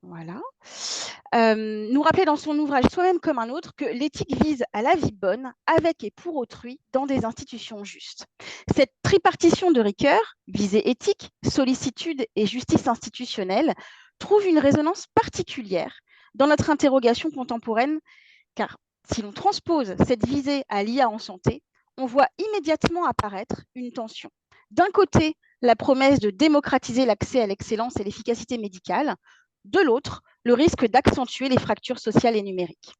Voilà. Nous rappelait dans son ouvrage Soi-même comme un autre que l'éthique vise à la vie bonne, avec et pour autrui, dans des institutions justes. Cette tripartition de Ricoeur, visée éthique, sollicitude et justice institutionnelle, trouve une résonance particulière dans notre interrogation contemporaine, car si l'on transpose cette visée à l'IA en santé, on voit immédiatement apparaître une tension. D'un côté, la promesse de démocratiser l'accès à l'excellence et l'efficacité médicale, de l'autre, le risque d'accentuer les fractures sociales et numériques.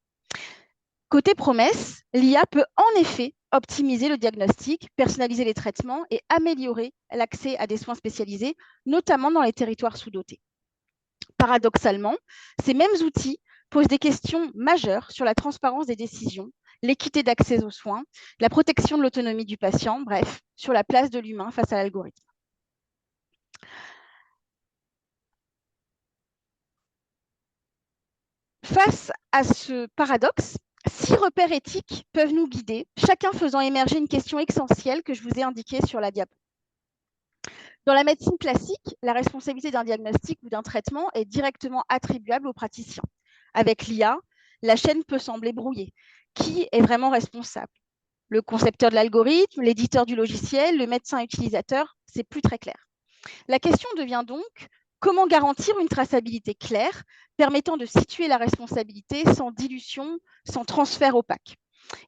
Côté promesse, l'IA peut en effet optimiser le diagnostic, personnaliser les traitements et améliorer l'accès à des soins spécialisés, notamment dans les territoires sous-dotés. Paradoxalement, ces mêmes outils posent des questions majeures sur la transparence des décisions, l'équité d'accès aux soins, la protection de l'autonomie du patient, bref, sur la place de l'humain face à l'algorithme. Face à ce paradoxe, 6 repères éthiques peuvent nous guider, chacun faisant émerger une question essentielle que je vous ai indiquée sur la diapo. Dans la médecine classique, la responsabilité d'un diagnostic ou d'un traitement est directement attribuable au praticien. Avec l'IA, la chaîne peut sembler brouillée. Qui est vraiment responsable? Le concepteur de l'algorithme, l'éditeur du logiciel, le médecin utilisateur, c'est plus très clair. La question devient donc: comment garantir une traçabilité claire, permettant de situer la responsabilité sans dilution, sans transfert opaque?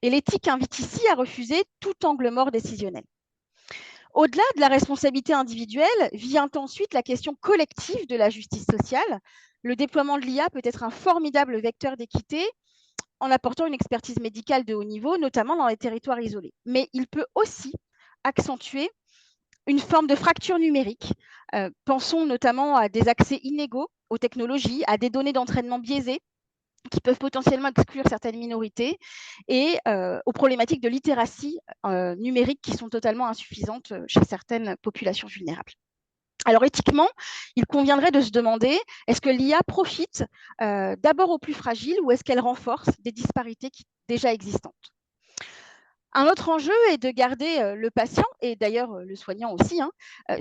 Et l'éthique invite ici à refuser tout angle mort décisionnel. Au-delà de la responsabilité individuelle, vient ensuite la question collective de la justice sociale. Le déploiement de l'IA peut être un formidable vecteur d'équité en apportant une expertise médicale de haut niveau, notamment dans les territoires isolés. Mais il peut aussi accentuer une forme de fracture numérique. Pensons notamment à des accès inégaux aux technologies, à des données d'entraînement biaisées qui peuvent potentiellement exclure certaines minorités et aux problématiques de littératie numérique qui sont totalement insuffisantes chez certaines populations vulnérables. Alors éthiquement, il conviendrait de se demander, est-ce que l'IA profite d'abord aux plus fragiles ou est-ce qu'elle renforce des disparités déjà existantes? Un autre enjeu est de garder le patient, et d'ailleurs le soignant aussi,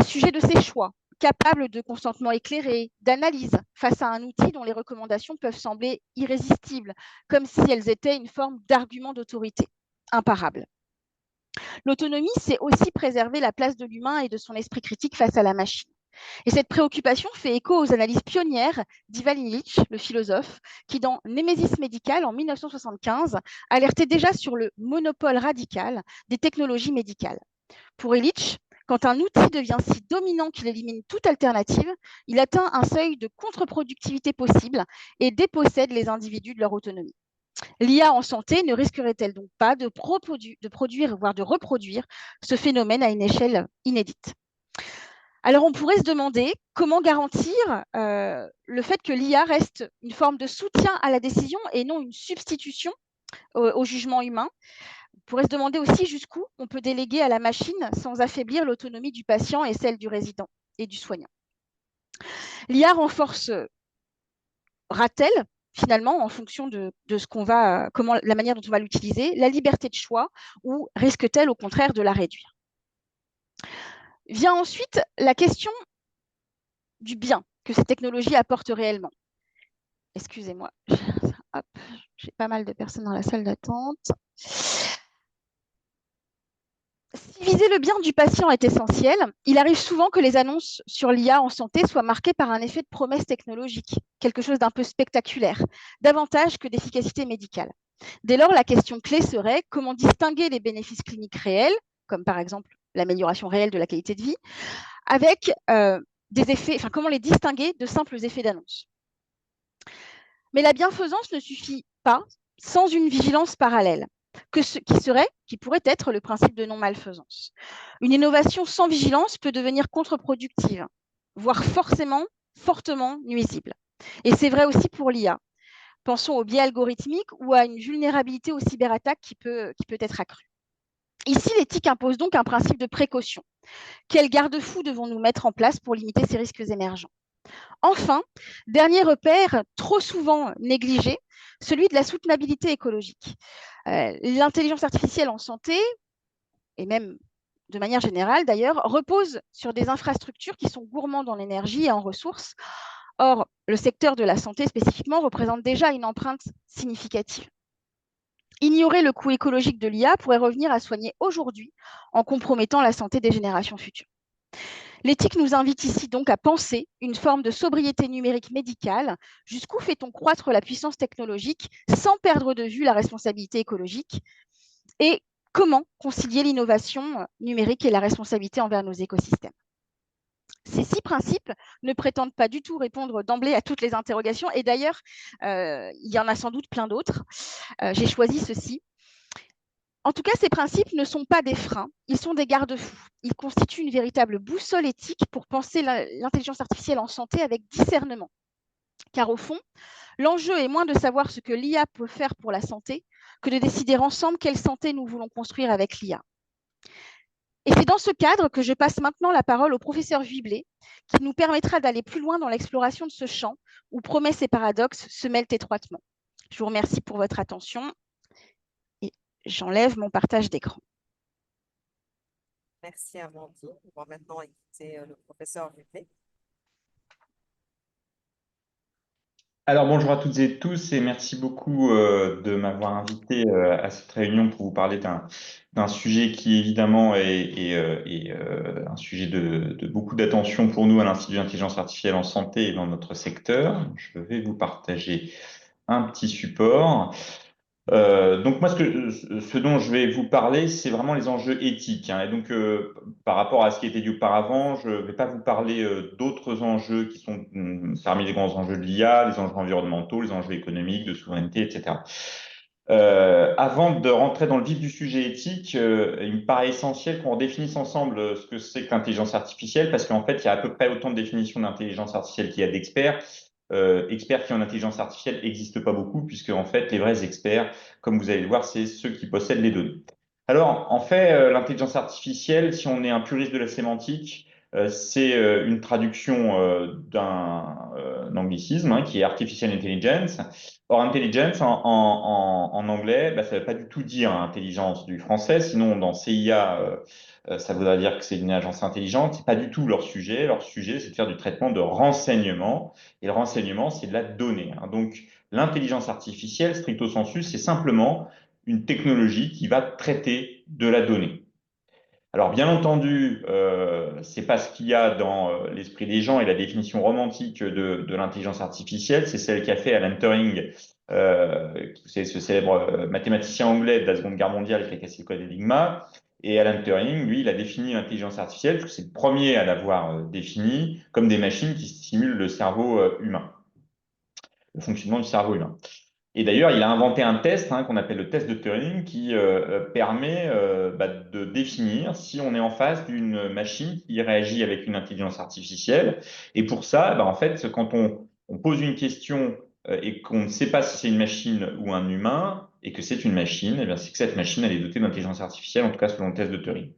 sujet de ses choix, capable de consentement éclairé, d'analyse face à un outil dont les recommandations peuvent sembler irrésistibles, comme si elles étaient une forme d'argument d'autorité imparable. L'autonomie, c'est aussi préserver la place de l'humain et de son esprit critique face à la machine. Et cette préoccupation fait écho aux analyses pionnières d'Ivan Illich, le philosophe, qui, dans Némésis médicale, en 1975, alertait déjà sur le monopole radical des technologies médicales. Pour Illich, quand un outil devient si dominant qu'il élimine toute alternative, il atteint un seuil de contre-productivité possible et dépossède les individus de leur autonomie. L'IA en santé ne risquerait-elle donc pas de produire, voire de reproduire ce phénomène à une échelle inédite? Alors, on pourrait se demander comment garantir le fait que l'IA reste une forme de soutien à la décision et non une substitution au jugement humain. On pourrait se demander aussi jusqu'où on peut déléguer à la machine sans affaiblir l'autonomie du patient et celle du résident et du soignant. L'IA renforcera-t-elle finalement, en fonction de ce qu'on va, la manière dont on va l'utiliser, la liberté de choix, ou risque-t-elle au contraire de la réduire? Vient ensuite la question du bien que ces technologies apportent réellement. Excusez-moi, hop, j'ai pas mal de personnes dans la salle d'attente. Si viser le bien du patient est essentiel, il arrive souvent que les annonces sur l'IA en santé soient marquées par un effet de promesse technologique, quelque chose d'un peu spectaculaire, davantage que d'efficacité médicale. Dès lors, la question clé serait comment distinguer les bénéfices cliniques réels, comme par exemple l'amélioration réelle de la qualité de vie, avec des effets, comment les distinguer de simples effets d'annonce. Mais la bienfaisance ne suffit pas sans une vigilance parallèle, qui pourrait être le principe de non-malfaisance. Une innovation sans vigilance peut devenir contre-productive, voire fortement nuisible. Et c'est vrai aussi pour l'IA. Pensons au biais algorithmique ou à une vulnérabilité aux cyberattaques qui peut être accrue. Ici, l'éthique impose donc un principe de précaution. Quels garde-fous devons-nous mettre en place pour limiter ces risques émergents? Enfin, dernier repère trop souvent négligé, celui de la soutenabilité écologique. L'intelligence artificielle en santé, et même de manière générale d'ailleurs, repose sur des infrastructures qui sont gourmandes en énergie et en ressources. Or, le secteur de la santé spécifiquement représente déjà une empreinte significative. Ignorer le coût écologique de l'IA pourrait revenir à soigner aujourd'hui en compromettant la santé des générations futures. L'éthique nous invite ici donc à penser une forme de sobriété numérique médicale. Jusqu'où fait-on croître la puissance technologique sans perdre de vue la responsabilité écologique? Et comment concilier l'innovation numérique et la responsabilité envers nos écosystèmes? Ces 6 principes ne prétendent pas du tout répondre d'emblée à toutes les interrogations. Et d'ailleurs, il y en a sans doute plein d'autres. J'ai choisi ceux-ci. En tout cas, ces principes ne sont pas des freins, ils sont des garde-fous. Ils constituent une véritable boussole éthique pour penser l'intelligence artificielle en santé avec discernement. Car au fond, l'enjeu est moins de savoir ce que l'IA peut faire pour la santé que de décider ensemble quelle santé nous voulons construire avec l'IA. Et c'est dans ce cadre que je passe maintenant la parole au professeur Vuiblet, qui nous permettra d'aller plus loin dans l'exploration de ce champ où promesses et paradoxes se mêlent étroitement. Je vous remercie pour votre attention et j'enlève mon partage d'écran. Merci Amandine. On va maintenant écouter le professeur Vuiblet. Alors bonjour à toutes et tous et merci beaucoup de m'avoir invité à cette réunion pour vous parler d'un sujet qui évidemment est un sujet de beaucoup d'attention pour nous à l'Institut d'intelligence artificielle en santé et dans notre secteur. Je vais vous partager un petit support. Donc moi, ce dont je vais vous parler, c'est vraiment les enjeux éthiques, hein. Et donc, par rapport à ce qui a été dit auparavant, je ne vais pas vous parler d'autres enjeux qui sont parmi les grands enjeux de l'IA, les enjeux environnementaux, les enjeux économiques, de souveraineté, etc. Avant de rentrer dans le vif du sujet éthique, il me paraît essentiel qu'on définisse ensemble ce que c'est que l'intelligence artificielle, parce qu'en fait, il y a à peu près autant de définitions d'intelligence artificielle qu'il y a d'experts. Experts qui en intelligence artificielle n'existent pas beaucoup, puisque en fait, les vrais experts, comme vous allez le voir, c'est ceux qui possèdent les données. Alors, en fait, l'intelligence artificielle, si on est un puriste de la sémantique, c'est une traduction d'un anglicisme, hein, qui est artificial intelligence. Or, intelligence en anglais, bah, ça ne veut pas du tout dire intelligence du français, sinon dans CIA, ça voudrait dire que c'est une agence intelligente. C'est pas du tout leur sujet. Leur sujet, c'est de faire du traitement de renseignement. Et le renseignement, c'est de la donnée, hein. Donc, l'intelligence artificielle, stricto sensu, c'est simplement une technologie qui va traiter de la donnée. Alors, bien entendu, c'est pas ce qu'il y a dans l'esprit des gens et la définition romantique de l'intelligence artificielle. C'est celle qu'a fait Alan Turing, c'est ce célèbre mathématicien anglais de la Seconde Guerre mondiale qui a cassé le code Enigma. Et Alan Turing, lui, il a défini l'intelligence artificielle, parce que c'est le premier à l'avoir défini, comme des machines qui simulent le cerveau humain, le fonctionnement du cerveau humain. Et d'ailleurs, il a inventé un test, hein, qu'on appelle le test de Turing, qui permet de définir si on est en face d'une machine qui réagit avec une intelligence artificielle. Et pour ça, en fait, quand on pose une question et qu'on ne sait pas si c'est une machine ou un humain, et que c'est une machine, eh bien, c'est que cette machine, elle est dotée d'intelligence artificielle, en tout cas selon le test de Turing.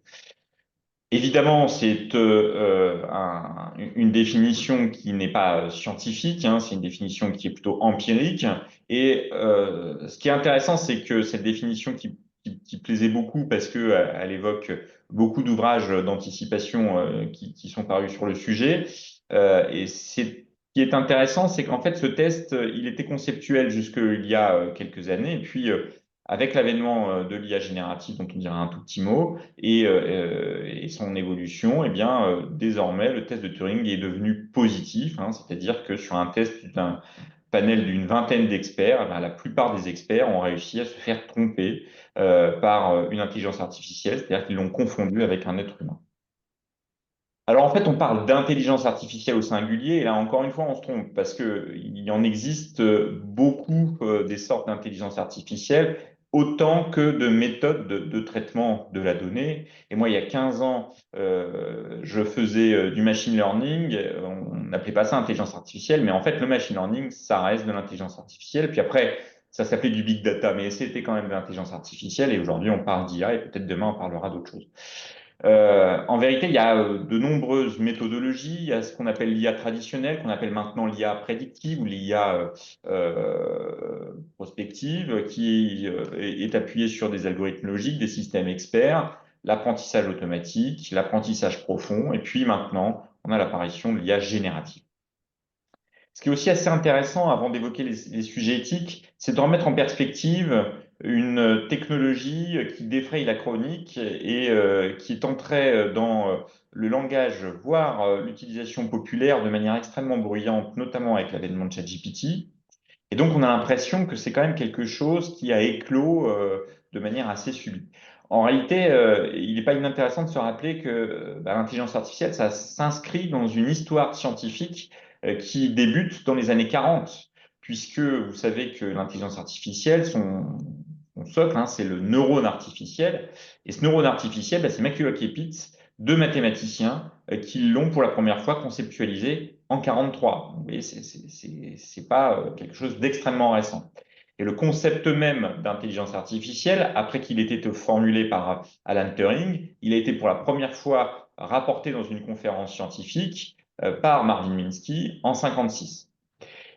Évidemment, c'est une définition qui n'est pas scientifique, hein, c'est une définition qui est plutôt empirique. Et ce qui est intéressant, c'est que cette définition qui plaisait beaucoup parce qu'elle elle évoque beaucoup d'ouvrages d'anticipation qui sont parus sur le sujet. Et ce qui est intéressant, c'est qu'en fait, ce test, il était conceptuel jusqu'il y a quelques années. Et puis, avec l'avènement de l'IA générative, dont on dirait un tout petit mot, et son évolution, eh bien, désormais, le test de Turing est devenu positif, hein, c'est-à-dire que sur un test d'un panel d'une vingtaine d'experts, la plupart des experts ont réussi à se faire tromper par une intelligence artificielle, c'est-à-dire qu'ils l'ont confondu avec un être humain. Alors en fait, on parle d'intelligence artificielle au singulier, et là encore une fois, on se trompe, parce qu'il en existe beaucoup des sortes d'intelligence artificielle, autant que de méthodes de traitement de la donnée. Et moi, il y a 15 ans, je faisais du machine learning, on n'appelait pas ça intelligence artificielle, mais en fait, le machine learning, ça reste de l'intelligence artificielle. Puis après, ça s'appelait du big data, mais c'était quand même de l'intelligence artificielle, et aujourd'hui, on parle d'IA, et peut-être demain, on parlera d'autre chose. En vérité, il y a de nombreuses méthodologies. Il y a ce qu'on appelle l'IA traditionnelle, qu'on appelle maintenant l'IA prédictive ou l'IA prospective, qui est appuyée sur des algorithmes logiques, des systèmes experts, l'apprentissage automatique, l'apprentissage profond, et puis maintenant, on a l'apparition de l'IA générative. Ce qui est aussi assez intéressant avant d'évoquer les sujets éthiques, c'est de remettre en perspective une technologie qui défraye la chronique et qui est entrée dans le langage, voire l'utilisation populaire de manière extrêmement bruyante, notamment avec l'avènement de ChatGPT. Et donc, on a l'impression que c'est quand même quelque chose qui a éclos de manière assez subite. En réalité, il n'est pas inintéressant de se rappeler que l'intelligence artificielle, ça s'inscrit dans une histoire scientifique qui débute dans les années 40, puisque vous savez que l'intelligence artificielle, son socle, hein, c'est le neurone artificiel. Et ce neurone artificiel, c'est McCulloch-Pipitz, deux mathématiciens qui l'ont pour la première fois conceptualisé en 43. Vous voyez, c'est pas quelque chose d'extrêmement récent. Et le concept même d'intelligence artificielle, après qu'il ait été formulé par Alan Turing, il a été pour la première fois rapporté dans une conférence scientifique par Marvin Minsky en 56.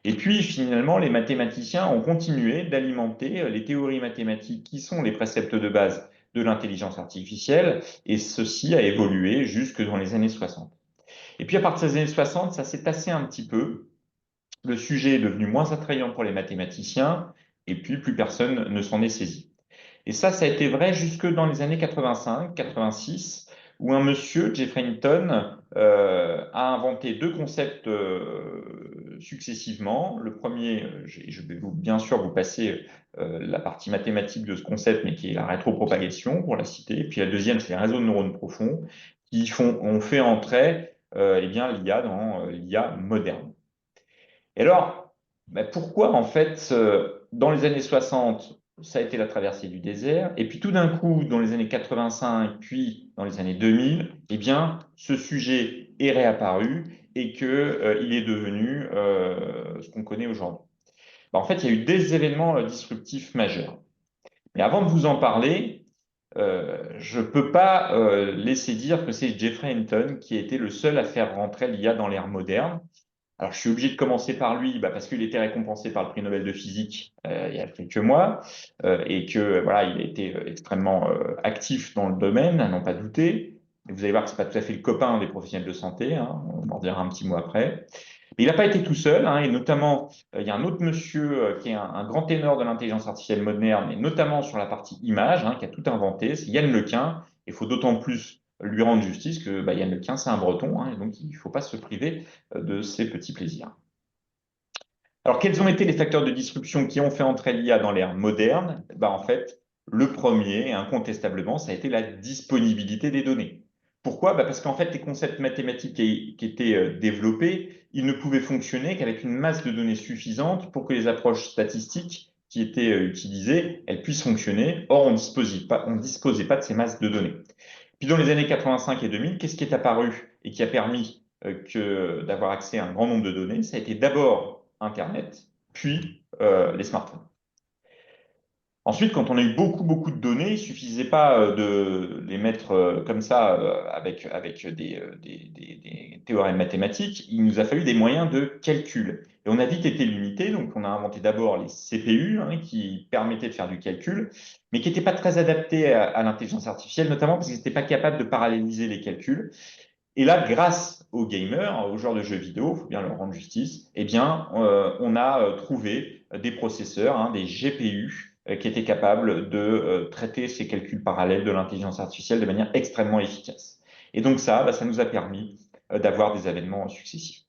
Et puis finalement, les mathématiciens ont continué d'alimenter les théories mathématiques qui sont les préceptes de base de l'intelligence artificielle, et ceci a évolué jusque dans les années 60. Et puis à partir des années 60, ça s'est tassé un petit peu. Le sujet est devenu moins attrayant pour les mathématiciens, et puis plus personne ne s'en est saisi. Et ça a été vrai jusque dans les années 85, 86, où un monsieur, Jeffrey Hinton, a inventé deux concepts successivement. Le premier, je vais bien sûr vous passer la partie mathématique de ce concept, mais qui est la rétropropagation, pour la citer. Puis la deuxième, c'est les réseaux de neurones profonds, qui ont fait entrer l'IA dans l'IA moderne. Et alors, pourquoi en fait, dans les années 60, ça a été la traversée du désert, et puis tout d'un coup, dans les années 85, puis dans les années 2000, eh bien, ce sujet est réapparu et qu'il est devenu ce qu'on connaît aujourd'hui. En fait, il y a eu des événements disruptifs majeurs. Mais avant de vous en parler, je ne peux pas laisser dire que c'est Jeffrey Hinton qui a été le seul à faire rentrer l'IA dans l'ère moderne. Alors, je suis obligé de commencer par lui, parce qu'il était récompensé par le prix Nobel de physique il y a quelques mois, et que voilà, il a été extrêmement actif dans le domaine, à n'en pas douter. Et vous allez voir que c'est pas tout à fait le copain des professionnels de santé, hein, on en dira un petit mot après. Mais il n'a pas été tout seul, hein, et notamment, il y a un autre monsieur qui est un grand ténor de l'intelligence artificielle moderne, et notamment sur la partie image, hein, qui a tout inventé, c'est Yann Lequin. Il faut d'autant plus lui rendre justice que Yann Lequin, c'est un breton, hein, et donc il ne faut pas se priver de ces petits plaisirs. Alors, quels ont été les facteurs de disruption qui ont fait entrer l'IA dans l'ère moderne? En fait, le premier, incontestablement, ça a été la disponibilité des données. Pourquoi? Parce qu'en fait, les concepts mathématiques qui étaient développés, ils ne pouvaient fonctionner qu'avec une masse de données suffisante pour que les approches statistiques qui étaient utilisées, elles puissent fonctionner. Or, on ne disposait pas de ces masses de données. Puis dans les années 85 et 2000, qu'est-ce qui est apparu et qui a permis d'avoir accès à un grand nombre de données? Ça a été d'abord Internet, puis les smartphones. Ensuite, quand on a eu beaucoup de données, il ne suffisait pas de les mettre comme ça avec des théorèmes mathématiques, il nous a fallu des moyens de calcul. Et on a vite été limité, donc on a inventé d'abord les CPU, hein, qui permettaient de faire du calcul, mais qui n'étaient pas très adaptés à l'intelligence artificielle, notamment parce qu'ils n'étaient pas capables de paralléliser les calculs. Et là, grâce aux gamers, aux joueurs de jeux vidéo, il faut bien leur rendre justice, eh bien, on a trouvé des processeurs, hein, des GPU, qui étaient capables de traiter ces calculs parallèles de l'intelligence artificielle de manière extrêmement efficace. Et donc ça nous a permis d'avoir des avènements successifs.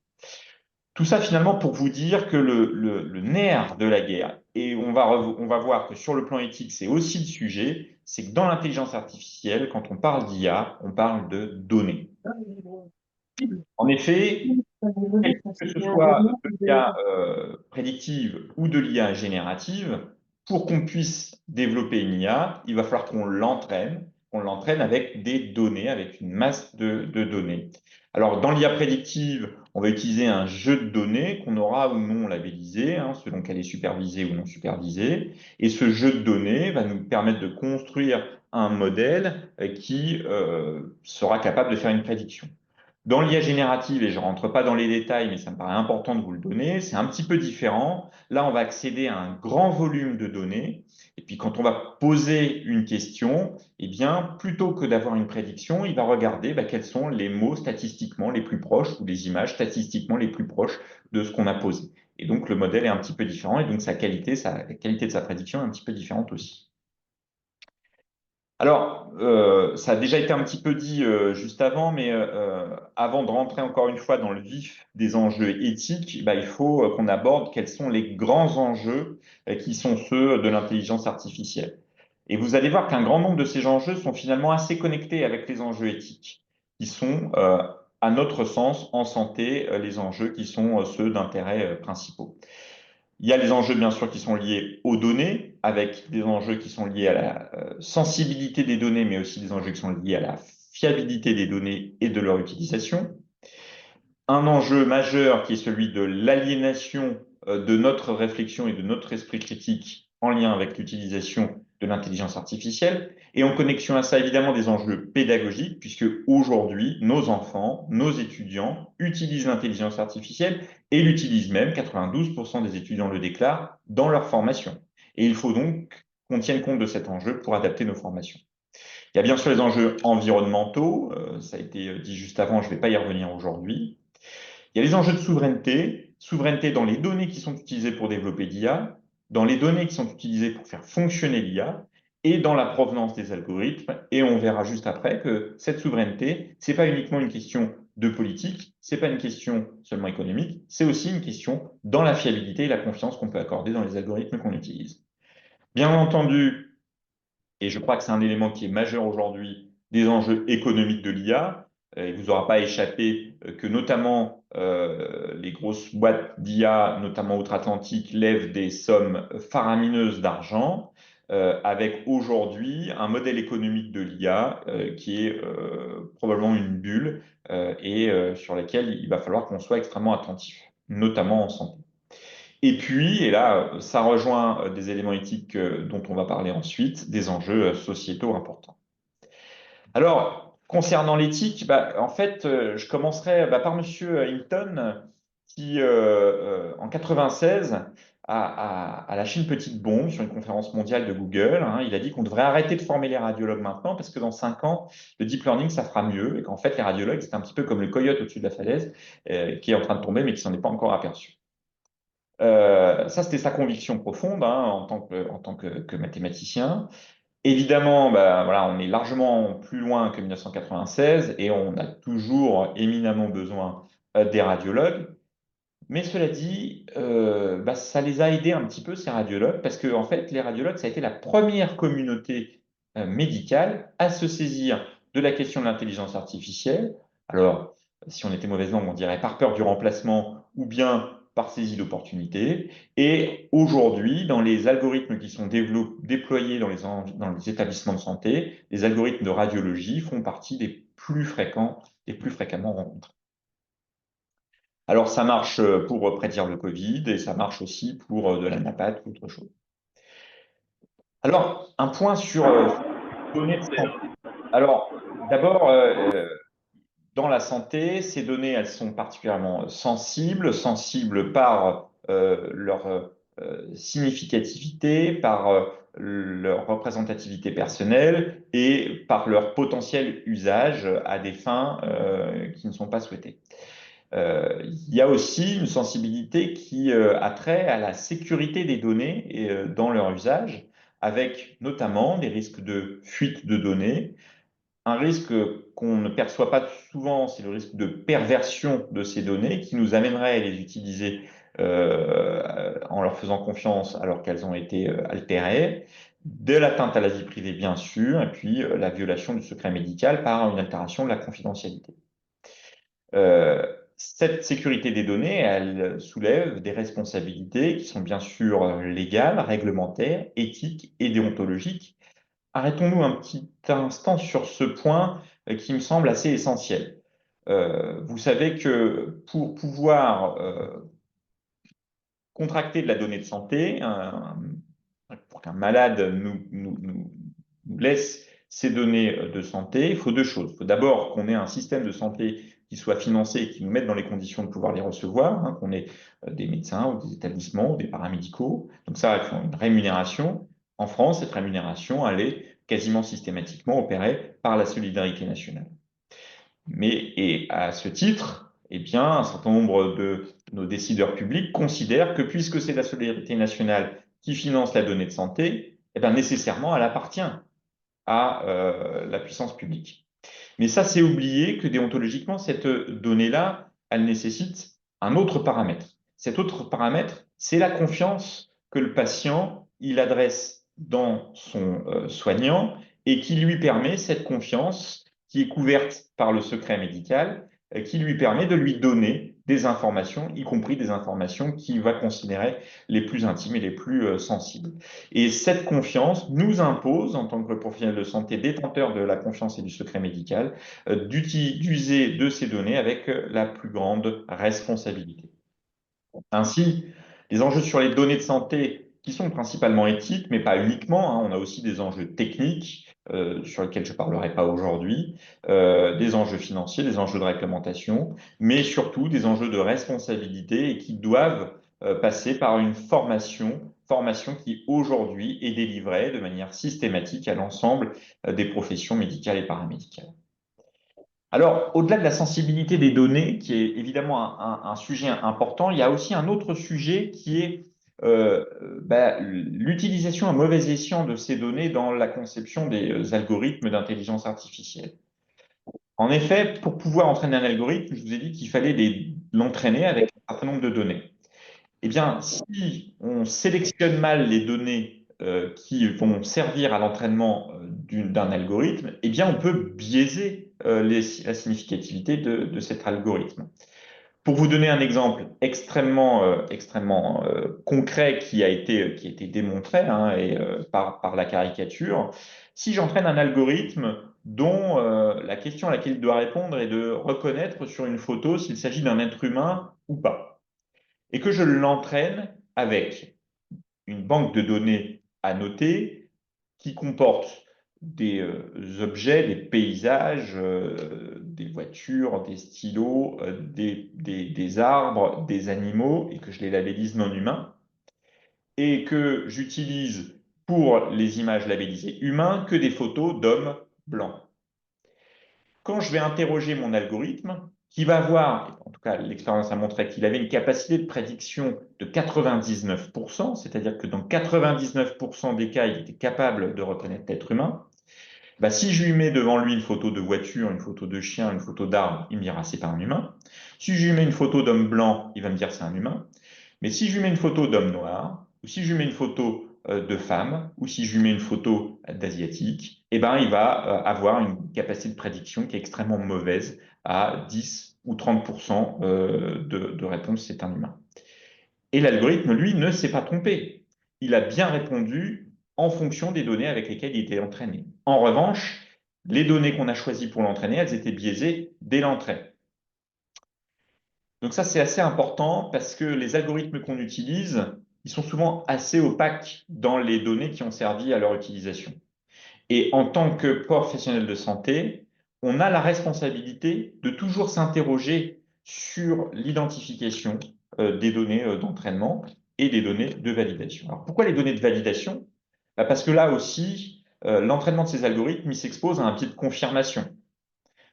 Tout ça finalement pour vous dire que le nerf de la guerre, et on va voir que sur le plan éthique, c'est aussi le sujet, c'est que dans l'intelligence artificielle, quand on parle d'IA, on parle de données. En effet, que ce soit de l'IA prédictive ou de l'IA générative, pour qu'on puisse développer une IA, il va falloir qu'on l'entraîne avec des données, avec une masse de données. Alors, dans l'IA prédictive, on va utiliser un jeu de données qu'on aura ou non labellisé, hein, selon qu'elle est supervisée ou non supervisée. Et ce jeu de données va nous permettre de construire un modèle qui sera capable de faire une prédiction. Dans l'IA générative, et je ne rentre pas dans les détails, mais ça me paraît important de vous le donner, c'est un petit peu différent. Là, on va accéder à un grand volume de données. Et puis, quand on va poser une question, eh bien, plutôt que d'avoir une prédiction, il va regarder quels sont les mots statistiquement les plus proches ou les images statistiquement les plus proches de ce qu'on a posé. Et donc, le modèle est un petit peu différent et donc la qualité de sa prédiction est un petit peu différente aussi. Alors, ça a déjà été un petit peu dit juste avant, mais avant de rentrer encore une fois dans le vif des enjeux éthiques, il faut qu'on aborde quels sont les grands enjeux qui sont ceux de l'intelligence artificielle. Et vous allez voir qu'un grand nombre de ces enjeux sont finalement assez connectés avec les enjeux éthiques, qui sont, à notre sens, en santé, les enjeux qui sont ceux d'intérêt principaux. Il y a les enjeux, bien sûr, qui sont liés aux données, avec des enjeux qui sont liés à la sensibilité des données, mais aussi des enjeux qui sont liés à la fiabilité des données et de leur utilisation. Un enjeu majeur qui est celui de l'aliénation de notre réflexion et de notre esprit critique en lien avec l'utilisation de l'intelligence artificielle. Et en connexion à ça, évidemment, des enjeux pédagogiques, puisque aujourd'hui, nos enfants, nos étudiants utilisent l'intelligence artificielle et l'utilisent même, 92% des étudiants le déclarent, dans leur formation. Et il faut donc qu'on tienne compte de cet enjeu pour adapter nos formations. Il y a bien sûr les enjeux environnementaux, ça a été dit juste avant, je ne vais pas y revenir aujourd'hui. Il y a les enjeux de souveraineté, souveraineté dans les données qui sont utilisées pour développer l'IA, dans les données qui sont utilisées pour faire fonctionner l'IA, et dans la provenance des algorithmes. Et on verra juste après que cette souveraineté, ce n'est pas uniquement une question de politique, ce n'est pas une question seulement économique, c'est aussi une question dans la fiabilité et la confiance qu'on peut accorder dans les algorithmes qu'on utilise. Bien entendu, et je crois que c'est un élément qui est majeur aujourd'hui, des enjeux économiques de l'IA. Il ne vous aura pas échappé que notamment les grosses boîtes d'IA, notamment outre-Atlantique, lèvent des sommes faramineuses d'argent, avec aujourd'hui un modèle économique de l'IA qui est probablement une bulle et sur laquelle il va falloir qu'on soit extrêmement attentif, notamment en santé. Et puis, et là, ça rejoint des éléments éthiques dont on va parler ensuite, des enjeux sociétaux importants. Alors, concernant l'éthique, en fait, je commencerai par Monsieur Hinton, qui, en 96, a lâché une petite bombe sur une conférence mondiale de Google. Il a dit qu'on devrait arrêter de former les radiologues maintenant, parce que dans 5 ans, le deep learning, ça fera mieux, et qu'en fait, les radiologues, c'est un petit peu comme le coyote au-dessus de la falaise, qui est en train de tomber, mais qui s'en est pas encore aperçu. Ça, c'était sa conviction profonde en tant que mathématicien. Évidemment, voilà, on est largement plus loin que 1996 et on a toujours éminemment besoin des radiologues. Mais cela dit, ça les a aidés un petit peu, ces radiologues, parce que en fait, les radiologues, ça a été la première communauté médicale à se saisir de la question de l'intelligence artificielle. Alors, si on était mauvaise langue, on dirait par peur du remplacement ou bien par saisie d'opportunité. Et aujourd'hui, dans les algorithmes qui sont déployés dans les établissements de santé, les algorithmes de radiologie font partie des plus fréquemment rencontrés. Alors, ça marche pour prédire le Covid et ça marche aussi pour de la NAPAT ou autre chose. Alors, un point sur les données de santé. Alors, d'abord, dans la santé, ces données, elles sont particulièrement sensibles par leur significativité, par leur représentativité personnelle et par leur potentiel usage à des fins qui ne sont pas souhaitées. Il y a aussi une sensibilité qui a trait à la sécurité des données et, dans leur usage, avec notamment des risques de fuite de données. Un risque qu'on ne perçoit pas souvent, c'est le risque de perversion de ces données qui nous amènerait à les utiliser en leur faisant confiance alors qu'elles ont été altérées, de l'atteinte à la vie privée bien sûr, et puis la violation du secret médical par une altération de la confidentialité. Cette sécurité des données, elle soulève des responsabilités qui sont bien sûr légales, réglementaires, éthiques et déontologiques. Arrêtons-nous un petit instant sur ce point qui me semble assez essentiel. Vous savez que pour pouvoir contracter de la donnée de santé, pour qu'un malade nous laisse ces données de santé, il faut deux choses. Il faut d'abord qu'on ait un système de santé qui soient financés et qui nous mettent dans les conditions de pouvoir les recevoir, hein, qu'on ait des médecins ou des établissements ou des paramédicaux. Donc ça, ils font une rémunération. En France, cette rémunération, elle est quasiment systématiquement opérée par la solidarité nationale. Et à ce titre, eh bien, un certain nombre de nos décideurs publics considèrent que puisque c'est la solidarité nationale qui finance la donnée de santé, eh bien, nécessairement, elle appartient à la puissance publique. Mais ça, c'est oublier que déontologiquement, cette donnée-là, elle nécessite un autre paramètre. Cet autre paramètre, c'est la confiance que le patient il adresse dans son soignant et qui lui permet cette confiance qui est couverte par le secret médical, qui lui permet de lui donner des informations, y compris des informations qu'il va considérer les plus intimes et les plus sensibles. Et cette confiance nous impose, en tant que professionnels de santé détenteurs de la confiance et du secret médical, d'user de ces données avec la plus grande responsabilité. Ainsi, les enjeux sur les données de santé, qui sont principalement éthiques, mais pas uniquement, hein, on a aussi des enjeux techniques, sur lesquels je ne parlerai pas aujourd'hui, des enjeux financiers, des enjeux de réglementation, mais surtout des enjeux de responsabilité et qui doivent passer par une formation qui aujourd'hui est délivrée de manière systématique à l'ensemble des professions médicales et paramédicales. Alors, au-delà de la sensibilité des données, qui est évidemment un sujet important, il y a aussi un autre sujet qui est l'utilisation à mauvais escient de ces données dans la conception des algorithmes d'intelligence artificielle. En effet, pour pouvoir entraîner un algorithme, je vous ai dit qu'il fallait l'entraîner avec un certain nombre de données. Eh bien, si on sélectionne mal les données qui vont servir à l'entraînement d'un algorithme, eh bien, on peut biaiser la significativité de cet algorithme. Pour vous donner un exemple extrêmement concret qui a été démontré hein, par la caricature, si j'entraîne un algorithme dont la question à laquelle il doit répondre est de reconnaître sur une photo s'il s'agit d'un être humain ou pas, et que je l'entraîne avec une banque de données annotées qui comporte des objets, des paysages, des voitures, des stylos, des arbres, des animaux, et que je les labellise non humains, et que j'utilise pour les images labellisées humains que des photos d'hommes blancs. Quand je vais interroger mon algorithme, qui va voir, en tout cas l'expérience a montré qu'il avait une capacité de prédiction de 99%, c'est-à-dire que dans 99% des cas, il était capable de reconnaître l'être humain. Bah, si je lui mets devant lui une photo de voiture, une photo de chien, une photo d'arbre, il me dira c'est pas un humain. Si je lui mets une photo d'homme blanc, il va me dire c'est un humain. Mais si je lui mets une photo d'homme noir, ou si je lui mets une photo de femme, ou si je lui mets une photo d'asiatique, eh ben, il va avoir une capacité de prédiction qui est extrêmement mauvaise, à 10 ou 30% de réponse, c'est un humain. Et l'algorithme, lui, ne s'est pas trompé. Il a bien répondu en fonction des données avec lesquelles il était entraîné. En revanche, les données qu'on a choisies pour l'entraîner, elles étaient biaisées dès l'entrée. Donc ça, c'est assez important parce que les algorithmes qu'on utilise, ils sont souvent assez opaques dans les données qui ont servi à leur utilisation. Et en tant que professionnel de santé, on a la responsabilité de toujours s'interroger sur l'identification des données d'entraînement et des données de validation. Alors pourquoi les données de validation? Parce que là aussi, l'entraînement de ces algorithmes, il s'expose à un biais de confirmation.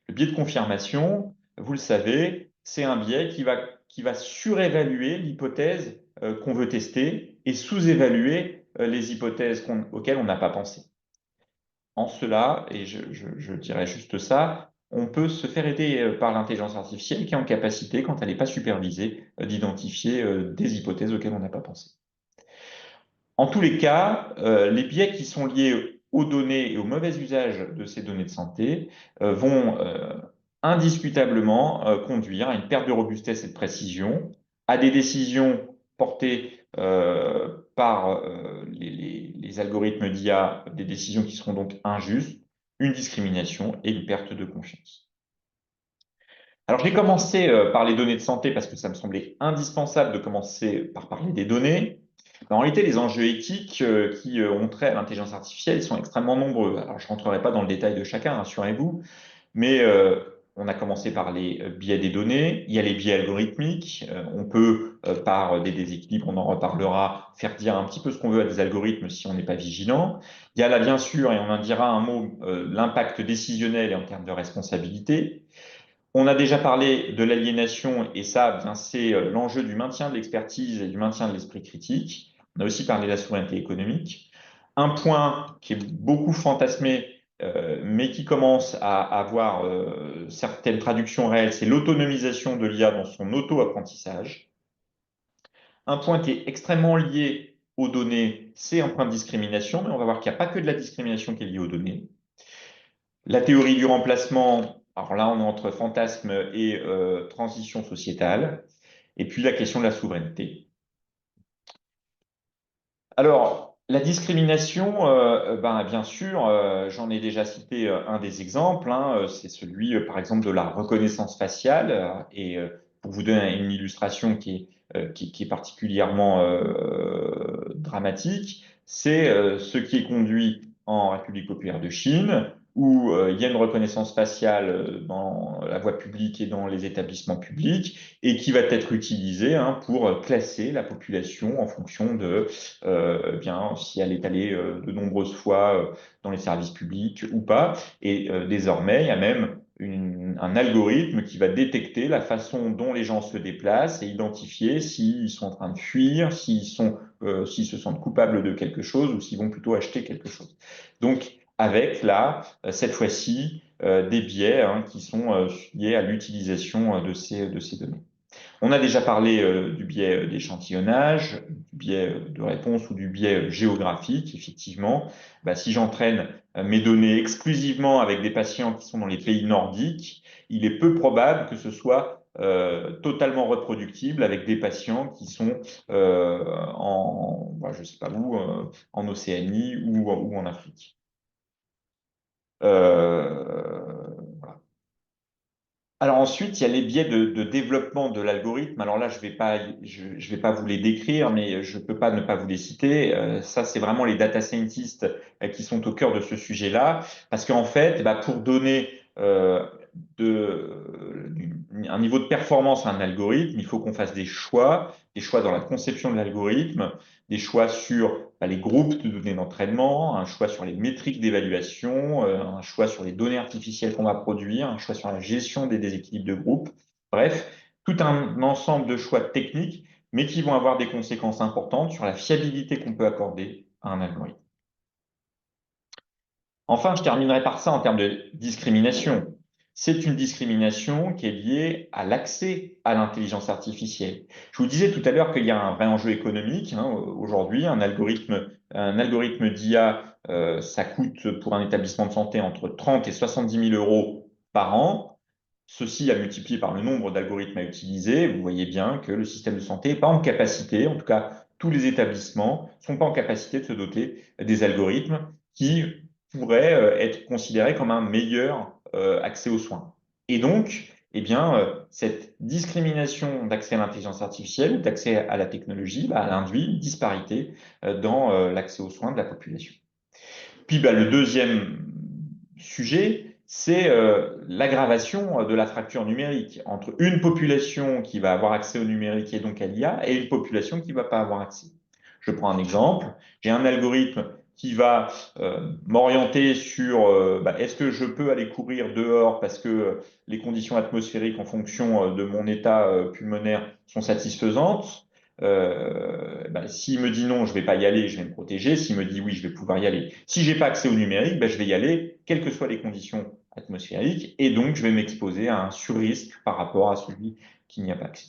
Le biais de confirmation, vous le savez, c'est un biais qui va surévaluer l'hypothèse qu'on veut tester et sous-évaluer les hypothèses auxquelles on n'a pas pensé. En cela, et je dirais juste ça, on peut se faire aider par l'intelligence artificielle qui est en capacité, quand elle n'est pas supervisée, d'identifier des hypothèses auxquelles on n'a pas pensé. En tous les cas, les biais qui sont liés aux données et au mauvais usage de ces données de santé vont indiscutablement conduire à une perte de robustesse et de précision, à des décisions portées par les algorithmes d'IA, des décisions qui seront donc injustes, une discrimination et une perte de confiance. Alors, j'ai commencé par les données de santé parce que ça me semblait indispensable de commencer par parler des données. En réalité, les enjeux éthiques qui ont trait à l'intelligence artificielle sont extrêmement nombreux. Alors, je ne rentrerai pas dans le détail de chacun, rassurez-vous, mais on a commencé par les biais des données, il y a les biais algorithmiques, on peut, par des déséquilibres, on en reparlera, faire dire un petit peu ce qu'on veut à des algorithmes si on n'est pas vigilant. Il y a là, bien sûr, et on en dira un mot, l'impact décisionnel et en termes de responsabilité. On a déjà parlé de l'aliénation, et ça, bien, c'est l'enjeu du maintien de l'expertise et du maintien de l'esprit critique. On a aussi parlé de la souveraineté économique. Un point qui est beaucoup fantasmé, mais qui commence à avoir certaines traductions réelles, c'est l'autonomisation de l'IA dans son auto-apprentissage. Un point qui est extrêmement lié aux données, c'est un point de discrimination, mais on va voir qu'il n'y a pas que de la discrimination qui est liée aux données. La théorie du remplacement, alors là, on est entre fantasme et transition sociétale. Et puis la question de la souveraineté. Alors, la discrimination, bien sûr, j'en ai déjà cité un des exemples, hein, c'est celui, par exemple, de la reconnaissance faciale. Et pour vous donner une illustration qui est particulièrement dramatique, c'est ce qui est conduit en République populaire de Chine, où il y a une reconnaissance faciale dans la voie publique et dans les établissements publics, et qui va être utilisée, hein, pour classer la population en fonction de bien, si elle est allée de nombreuses fois dans les services publics ou pas. Et désormais, il y a même un algorithme qui va détecter la façon dont les gens se déplacent et identifier s'ils sont en train de fuir, s'ils se sentent coupables de quelque chose ou s'ils vont plutôt acheter quelque chose. Donc, avec là, cette fois-ci, des biais, hein, qui sont liés à l'utilisation de ces données. On a déjà parlé du biais d'échantillonnage, du biais de réponse ou du biais géographique. Effectivement, si j'entraîne mes données exclusivement avec des patients qui sont dans les pays nordiques, il est peu probable que ce soit totalement reproductible avec des patients qui sont je sais pas où, en Océanie ou en Afrique. Voilà. Alors ensuite, il y a les biais de développement de l'algorithme. Alors là, je vais pas vous les décrire, mais je peux pas ne pas vous les citer. Ça, c'est vraiment les data scientists qui sont au cœur de ce sujet-là, parce qu'en fait, pour donner un niveau de performance à un algorithme, il faut qu'on fasse des choix dans la conception de l'algorithme, des choix sur les groupes de données d'entraînement, un choix sur les métriques d'évaluation, un choix sur les données artificielles qu'on va produire, un choix sur la gestion des déséquilibres de groupe. Bref, tout un ensemble de choix techniques, mais qui vont avoir des conséquences importantes sur la fiabilité qu'on peut accorder à un algorithme. Enfin, je terminerai par ça en termes de discrimination. C'est une discrimination qui est liée à l'accès à l'intelligence artificielle. Je vous disais tout à l'heure qu'il y a un vrai enjeu économique, hein. Aujourd'hui, un algorithme d'IA, ça coûte pour un établissement de santé entre 30 et 70 000 euros par an. Ceci à multiplier par le nombre d'algorithmes à utiliser. Vous voyez bien que le système de santé n'est pas en capacité, en tout cas tous les établissements ne sont pas en capacité de se doter des algorithmes qui pourrait être considéré comme un meilleur accès aux soins. Et donc, cette discrimination d'accès à l'intelligence artificielle ou d'accès à la technologie, elle induit une disparité dans l'accès aux soins de la population. Puis le deuxième sujet, c'est l'aggravation de la fracture numérique entre une population qui va avoir accès au numérique et donc à l'IA et une population qui ne va pas avoir accès. Je prends un exemple, j'ai un algorithme qui va m'orienter sur est-ce que je peux aller courir dehors parce que les conditions atmosphériques en fonction de mon état pulmonaire sont satisfaisantes. S'il me dit non, je ne vais pas y aller, je vais me protéger. S'il me dit oui, je vais pouvoir y aller. Si je n'ai pas accès au numérique, je vais y aller, quelles que soient les conditions atmosphériques, et donc je vais m'exposer à un surrisque par rapport à celui qui n'y a pas accès.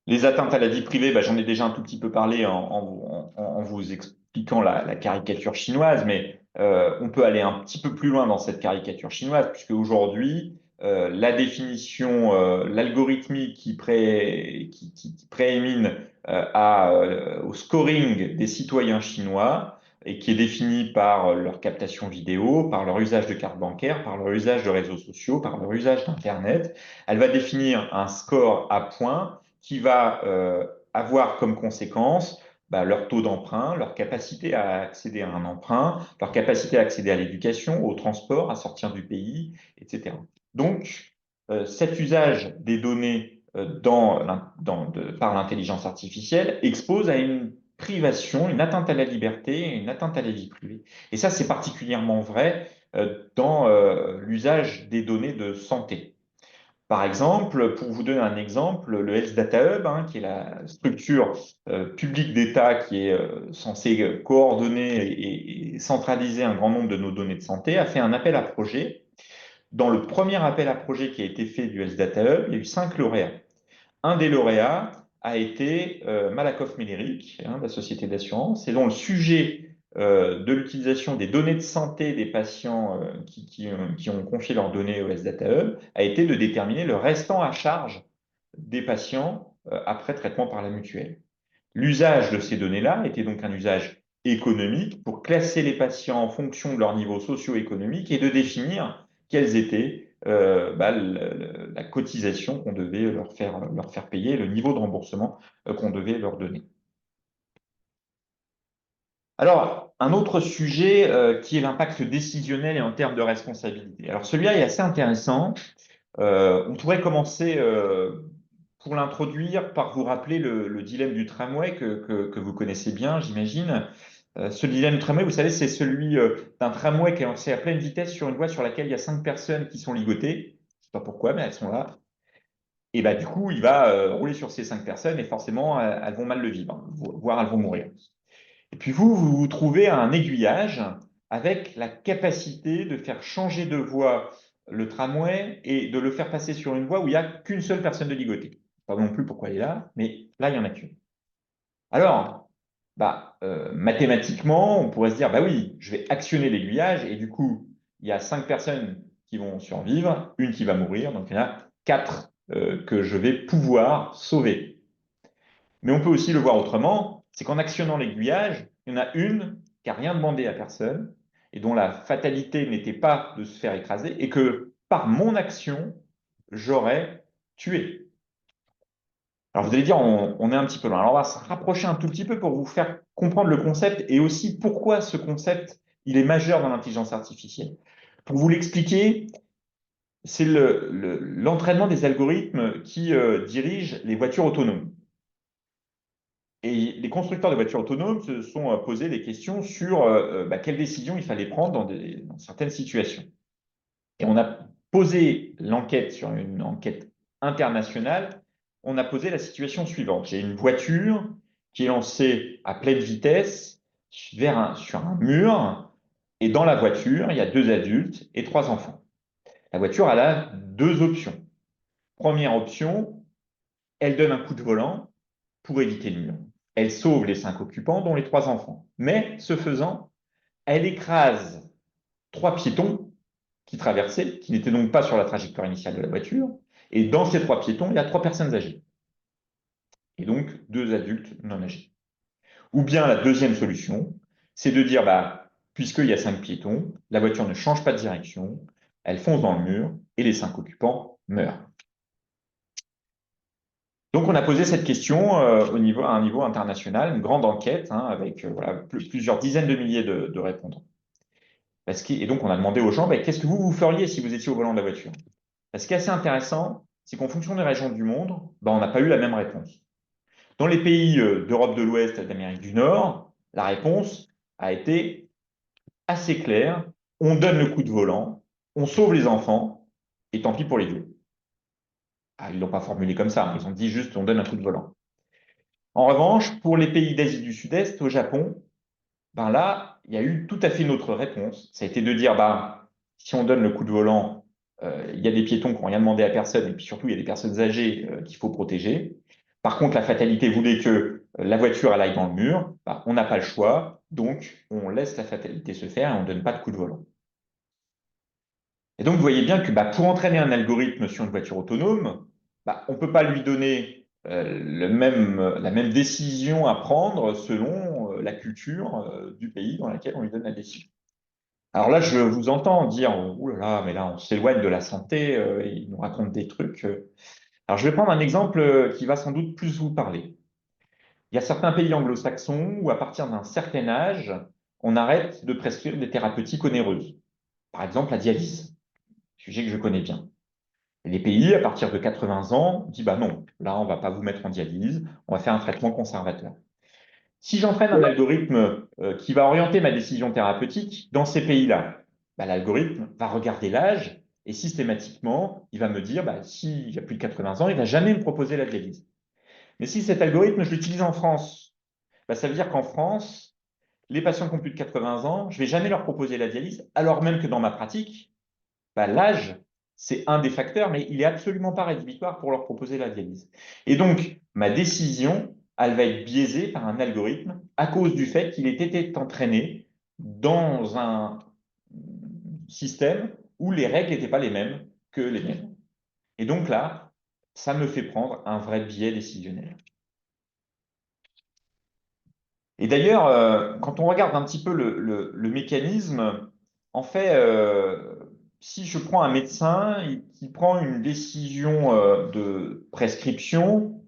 Les atteintes à la vie privée, j'en ai déjà un tout petit peu parlé en vous expliquant la caricature chinoise, mais on peut aller un petit peu plus loin dans cette caricature chinoise, puisque aujourd'hui, la définition, l'algorithmique qui préémine au scoring des citoyens chinois et qui est défini par leur captation vidéo, par leur usage de carte bancaire, par leur usage de réseaux sociaux, par leur usage d'Internet, elle va définir un score à points qui va avoir comme conséquence leur taux d'emprunt, leur capacité à accéder à un emprunt, leur capacité à accéder à l'éducation, au transport, à sortir du pays, etc. Donc, cet usage des données par l'intelligence artificielle expose à une privation, une atteinte à la liberté, une atteinte à la vie privée. Et ça, c'est particulièrement vrai dans l'usage des données de santé. Par exemple, pour vous donner un exemple, le Health Data Hub, qui est la structure publique d'État qui est censée coordonner et centraliser un grand nombre de nos données de santé, a fait un appel à projet. Dans le premier appel à projet qui a été fait du Health Data Hub, il y a eu 5 lauréats. Un des lauréats a été Malakoff Médéric, de la société d'assurance, et dont le sujet de l'utilisation des données de santé des patients qui ont confié leurs données au Health Data Hub a été de déterminer le restant à charge des patients après traitement par la mutuelle. L'usage de ces données-là était donc un usage économique pour classer les patients en fonction de leur niveau socio-économique et de définir quelles étaient la cotisation qu'on devait leur faire payer, le niveau de remboursement qu'on devait leur donner. Alors, un autre sujet qui est l'impact décisionnel et en termes de responsabilité. Alors, celui-là est assez intéressant. On pourrait commencer, pour l'introduire, par vous rappeler le dilemme du tramway que vous connaissez bien, j'imagine. Ce dilemme du tramway, vous savez, c'est celui d'un tramway qui est lancé à pleine vitesse sur une voie sur laquelle il y a 5 personnes qui sont ligotées. Je ne sais pas pourquoi, mais elles sont là. Et du coup, il va rouler sur ces 5 personnes et forcément, elles vont mal le vivre, voire elles vont mourir. Et puis vous vous trouvez à un aiguillage avec la capacité de faire changer de voie le tramway et de le faire passer sur une voie où il n'y a qu'une seule personne de ligotée. Pas non plus pourquoi elle est là, mais là, il n'y en a qu'une. Alors, mathématiquement, on pourrait se dire, oui, je vais actionner l'aiguillage et du coup, il y a 5 personnes qui vont survivre, une qui va mourir, donc il y en a 4 que je vais pouvoir sauver. Mais on peut aussi le voir autrement, c'est qu'en actionnant l'aiguillage, il y en a une qui n'a rien demandé à personne et dont la fatalité n'était pas de se faire écraser et que par mon action, j'aurais tué. Alors vous allez dire, on est un petit peu loin. Alors on va se rapprocher un tout petit peu pour vous faire comprendre le concept et aussi pourquoi ce concept, il est majeur dans l'intelligence artificielle. Pour vous l'expliquer, c'est l'entraînement des algorithmes qui dirigent les voitures autonomes. Et les constructeurs de voitures autonomes se sont posé des questions sur quelles décisions il fallait prendre dans certaines situations. Et on a posé l'enquête sur une enquête internationale. On a posé la situation suivante. J'ai une voiture qui est lancée à pleine vitesse sur un mur. Et dans la voiture, il y a 2 adultes et 3 enfants. La voiture, elle a 2 options. Première option, elle donne un coup de volant pour éviter le mur. Elle sauve les 5 occupants, dont les 3 enfants. Mais, ce faisant, elle écrase 3 piétons qui traversaient, qui n'étaient donc pas sur la trajectoire initiale de la voiture. Et dans ces 3 piétons, il y a 3 personnes âgées. Et donc, 2 adultes non âgés. Ou bien la deuxième solution, c'est de dire, puisqu'il y a 5 piétons, la voiture ne change pas de direction, elle fonce dans le mur et les 5 occupants meurent. Donc, on a posé cette question à un niveau international, une grande enquête avec plusieurs dizaines de milliers de répondants. Et donc, on a demandé aux gens, qu'est-ce que vous feriez si vous étiez au volant de la voiture? Ce qui est assez intéressant, c'est qu'en fonction des régions du monde, on n'a pas eu la même réponse. Dans les pays d'Europe de l'Ouest et d'Amérique du Nord, la réponse a été assez claire. On donne le coup de volant, on sauve les enfants, et tant pis pour les vieux. Ils ne l'ont pas formulé comme ça, ils ont dit juste on donne un coup de volant. En revanche, pour les pays d'Asie du Sud-Est, au Japon, là, il y a eu tout à fait une autre réponse. Ça a été de dire, si on donne le coup de volant, il y a des piétons qui n'ont rien demandé à personne, et puis surtout, il y a des personnes âgées qu'il faut protéger. Par contre, la fatalité voulait que la voiture elle aille dans le mur. On n'a pas le choix, donc on laisse la fatalité se faire et on ne donne pas de coup de volant. Et donc, vous voyez bien que pour entraîner un algorithme sur une voiture autonome, on ne peut pas lui donner la même décision à prendre selon la culture du pays dans lequel on lui donne la décision. Alors là, je vous entends dire, ouh là là, mais là, on s'éloigne de la santé, il nous raconte des trucs. Alors, je vais prendre un exemple qui va sans doute plus vous parler. Il y a certains pays anglo-saxons où, à partir d'un certain âge, on arrête de prescrire des thérapeutiques onéreuses. Par exemple, la dialyse, sujet que je connais bien. Et les pays, à partir de 80 ans, disent bah non, là, on ne va pas vous mettre en dialyse, on va faire un traitement conservateur. Si j'entraîne un algorithme qui va orienter ma décision thérapeutique dans ces pays-là, bah, l'algorithme va regarder l'âge et systématiquement, il va me dire bah, s'il y a plus de 80 ans, il ne va jamais me proposer la dialyse. Mais si cet algorithme, je l'utilise en France, bah, ça veut dire qu'en France, les patients qui ont plus de 80 ans, je ne vais jamais leur proposer la dialyse, alors même que dans ma pratique, bah, l'âge, c'est un des facteurs, mais il n'est absolument pas rédhibitoire pour leur proposer la dialyse. Et donc, ma décision, elle va être biaisée par un algorithme à cause du fait qu'il ait été entraîné dans un système où les règles n'étaient pas les mêmes que les miennes. Et donc là, ça me fait prendre un vrai biais décisionnel. Et d'ailleurs, quand on regarde un petit peu le mécanisme, en fait, si je prends un médecin qui prend une décision de prescription,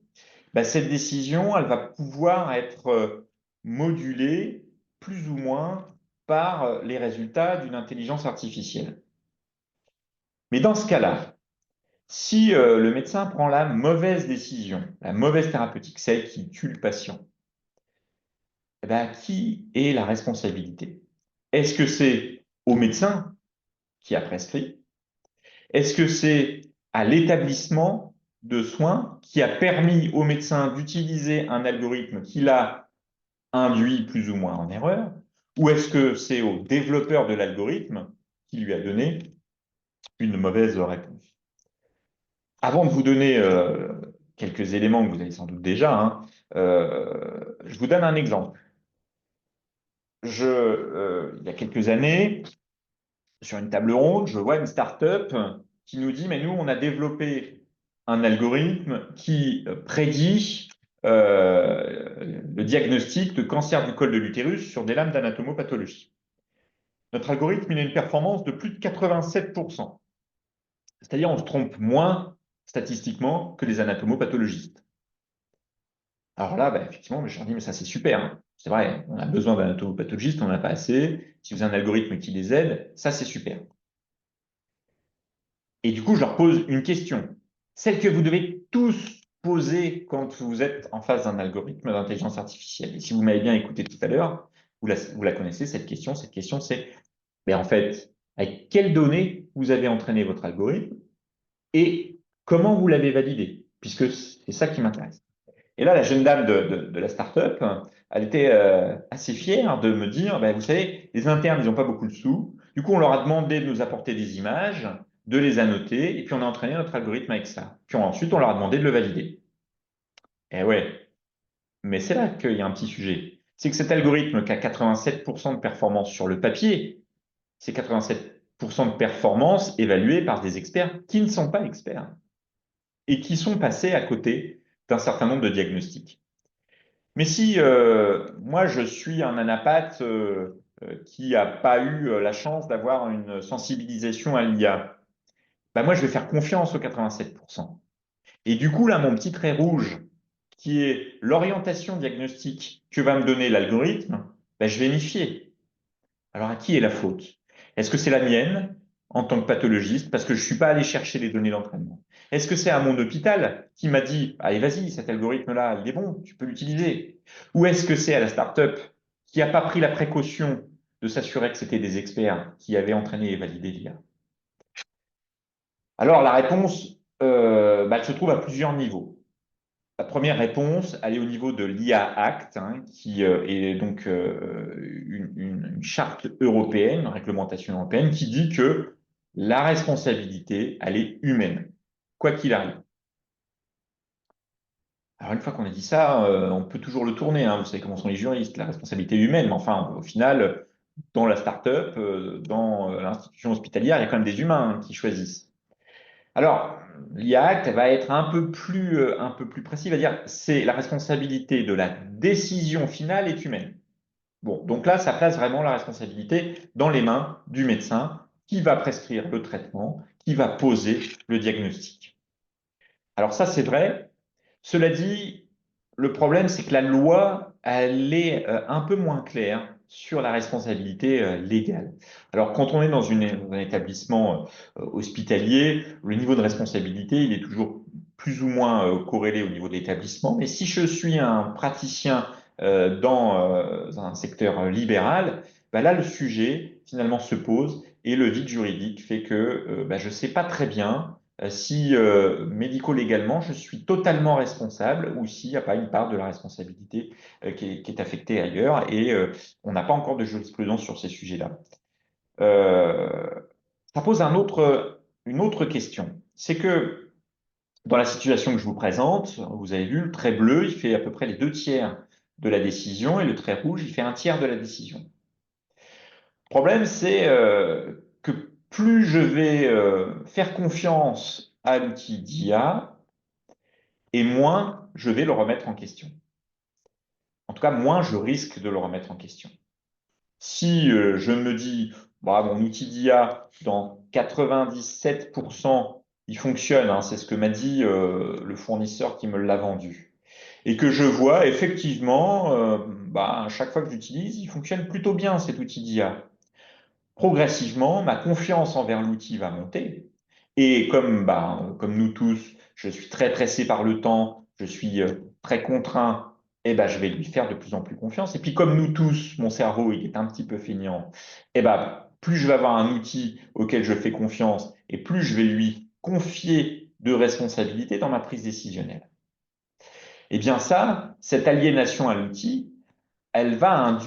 bah, cette décision, elle va pouvoir être modulée plus ou moins par les résultats d'une intelligence artificielle. Mais dans ce cas-là, si le médecin prend la mauvaise décision, la mauvaise thérapeutique, celle qui tue le patient, eh ben, qui est la responsabilité? Est-ce que c'est au médecin qui a prescrit? Est-ce que c'est à l'établissement de soins qui a permis au médecin d'utiliser un algorithme qui l'a induit plus ou moins en erreur? Ou est-ce que c'est au développeur de l'algorithme qui lui a donné une mauvaise réponse? Avant de vous donner quelques éléments que vous avez sans doute déjà, hein, je vous donne un exemple. Il y a quelques années, sur une table ronde, je vois une start-up qui nous dit, mais nous, on a développé un algorithme qui prédit le diagnostic de cancer du col de l'utérus sur des lames d'anatomopathologie. Notre algorithme, il a une performance de plus de 87%. C'est-à-dire, on se trompe moins statistiquement que les anatomopathologistes. Alors là, bah, effectivement, je leur dis, mais ça, c'est super, hein. C'est vrai, on a besoin d'anatomopathologistes, on n'en a pas assez. Si vous avez un algorithme qui les aide, ça, c'est super. Et du coup, je leur pose une question, celle que vous devez tous poser quand vous êtes en face d'un algorithme d'intelligence artificielle. Et si vous m'avez bien écouté tout à l'heure, vous la connaissez, cette question. Cette question, c'est, mais en fait, avec quelles données vous avez entraîné votre algorithme et comment vous l'avez validé, puisque c'est ça qui m'intéresse. Et là, la jeune dame de la start-up, elle était assez fière de me dire, ben, vous savez, les internes, ils n'ont pas beaucoup de sous. Du coup, on leur a demandé de nous apporter des images, de les annoter, et puis on a entraîné notre algorithme avec ça. Puis ensuite, on leur a demandé de le valider. Et ouais, mais c'est là qu'il y a un petit sujet. C'est que cet algorithme qui a 87% de performance sur le papier, c'est 87% de performance évaluée par des experts qui ne sont pas experts et qui sont passés à côté d'un certain nombre de diagnostics. Mais si moi je suis un anapathe qui n'a pas eu la chance d'avoir une sensibilisation à l'IA, ben moi je vais faire confiance aux 87%. Et du coup, là, mon petit trait rouge, qui est l'orientation diagnostique que va me donner l'algorithme, ben, je vais m'y fier. Alors à qui est la faute? Est-ce que c'est la mienne en tant que pathologiste parce que je ne suis pas allé chercher les données d'entraînement? Est-ce que c'est à mon hôpital qui m'a dit, allez, vas-y, cet algorithme-là, il est bon, tu peux l'utiliser? Ou est-ce que c'est à la start-up qui n'a pas pris la précaution de s'assurer que c'était des experts qui avaient entraîné et validé l'IA? Alors la réponse, elle se trouve à plusieurs niveaux. La première réponse, elle est au niveau de l'IA Act, hein, qui est donc une charte européenne, une réglementation européenne, qui dit que la responsabilité, elle est humaine, quoi qu'il arrive. Alors une fois qu'on a dit ça, on peut toujours le tourner, hein, vous savez comment sont les juristes, la responsabilité humaine, mais enfin, au final, dans la start-up, dans l'institution hospitalière, il y a quand même des humains qui choisissent. Alors, l'IA Act va être un peu plus précis, il va dire c'est la responsabilité de la décision finale est humaine. Bon, donc là, ça place vraiment la responsabilité dans les mains du médecin qui va prescrire le traitement, qui va poser le diagnostic. Alors ça, c'est vrai. Cela dit, le problème, c'est que la loi, elle est un peu moins claire sur la responsabilité légale. Alors, quand on est dans un établissement hospitalier, le niveau de responsabilité, il est toujours plus ou moins corrélé au niveau de l'établissement. Mais si je suis un praticien dans un secteur libéral, bah là, le sujet finalement se pose et le vide juridique fait que bah, je ne sais pas très bien si médico-légalement, je suis totalement responsable ou s'il n'y a pas une part de la responsabilité qui est affectée ailleurs et on n'a pas encore de jurisprudence sur ces sujets-là. Euh, Ça pose une autre question. C'est que dans la situation que je vous présente, vous avez vu, le trait bleu, il fait à peu près les 2 tiers de la décision et le trait rouge, il fait 1 tiers de la décision. Le problème, c'est que plus je vais faire confiance à l'outil d'IA, et moins je vais le remettre en question. En tout cas, moins je risque de le remettre en question. Si je me dis, bah, mon outil d'IA, dans 97%, il fonctionne, hein, c'est ce que m'a dit le fournisseur qui me l'a vendu, et que je vois effectivement, bah, à chaque fois que j'utilise, il fonctionne plutôt bien cet outil d'IA. Progressivement, ma confiance envers l'outil va monter. Et comme nous tous, je suis très pressé par le temps, je suis très contraint, et ben, je vais lui faire de plus en plus confiance. Et puis comme nous tous, mon cerveau il est un petit peu feignant, et ben, plus je vais avoir un outil auquel je fais confiance, et plus je vais lui confier de responsabilités dans ma prise décisionnelle. Et bien ça, cette aliénation à l'outil, elle va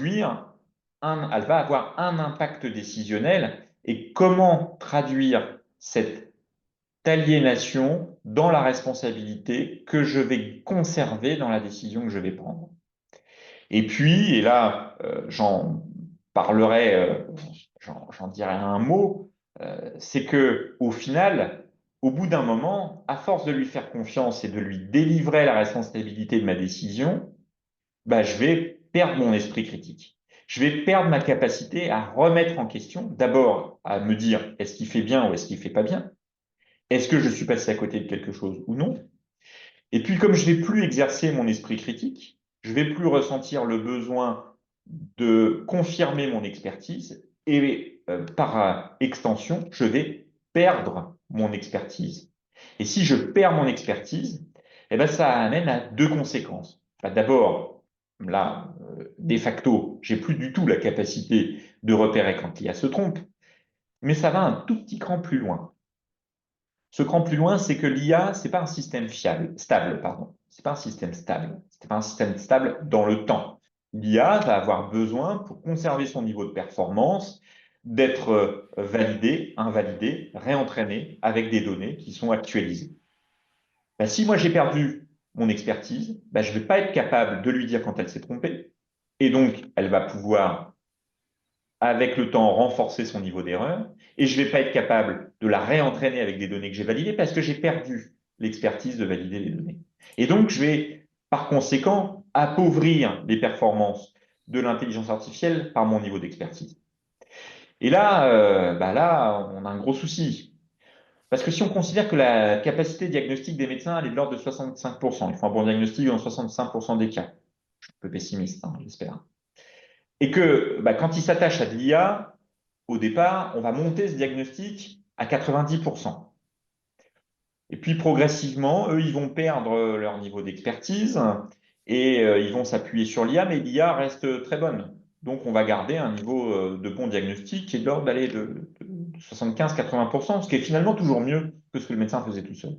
elle va avoir un impact décisionnel. Et comment traduire cette aliénation dans la responsabilité que je vais conserver dans la décision que je vais prendre? Et puis, et là, j'en parlerai, j'en dirai un mot, c'est que au final, au bout d'un moment, à force de lui faire confiance et de lui délivrer la responsabilité de ma décision, bah, je vais perdre mon esprit critique. Je vais perdre ma capacité à remettre en question, d'abord à me dire est-ce qu'il fait bien ou est-ce qu'il fait pas bien? Est-ce que je suis passé à côté de quelque chose ou non? Et puis, comme je vais plus exercer mon esprit critique, je vais plus ressentir le besoin de confirmer mon expertise et par extension, je vais perdre mon expertise. Et si je perds mon expertise, eh ben, ça amène à 2 conséquences. Bah, d'abord, là, de facto, j'ai plus du tout la capacité de repérer quand l'IA se trompe, mais ça va un tout petit cran plus loin. Ce cran plus loin, c'est que l'IA, c'est pas un système stable, pardon. C'est pas un système stable. C'est pas un système stable dans le temps. L'IA va avoir besoin, pour conserver son niveau de performance, d'être validé, invalidé, réentraîné avec des données qui sont actualisées. Ben, si moi j'ai perdu mon expertise, ben, je ne vais pas être capable de lui dire quand elle s'est trompée. Et donc, elle va pouvoir avec le temps, renforcer son niveau d'erreur, et je ne vais pas être capable de la réentraîner avec des données que j'ai validées parce que j'ai perdu l'expertise de valider les données. Et donc, je vais, par conséquent, appauvrir les performances de l'intelligence artificielle par mon niveau d'expertise. Et là, là, on a un gros souci. Parce que si on considère que la capacité diagnostique des médecins, elle est de l'ordre de 65%, ils font un bon diagnostic dans 65% des cas. Je suis un peu pessimiste, hein, j'espère. Et que quand ils s'attachent à de l'IA, au départ, on va monter ce diagnostic à 90%. Et puis progressivement, eux, ils vont perdre leur niveau d'expertise et ils vont s'appuyer sur l'IA, mais l'IA reste très bonne. Donc on va garder un niveau de bon diagnostic qui est de l'ordre d'aller de 75-80%, ce qui est finalement toujours mieux que ce que le médecin faisait tout seul.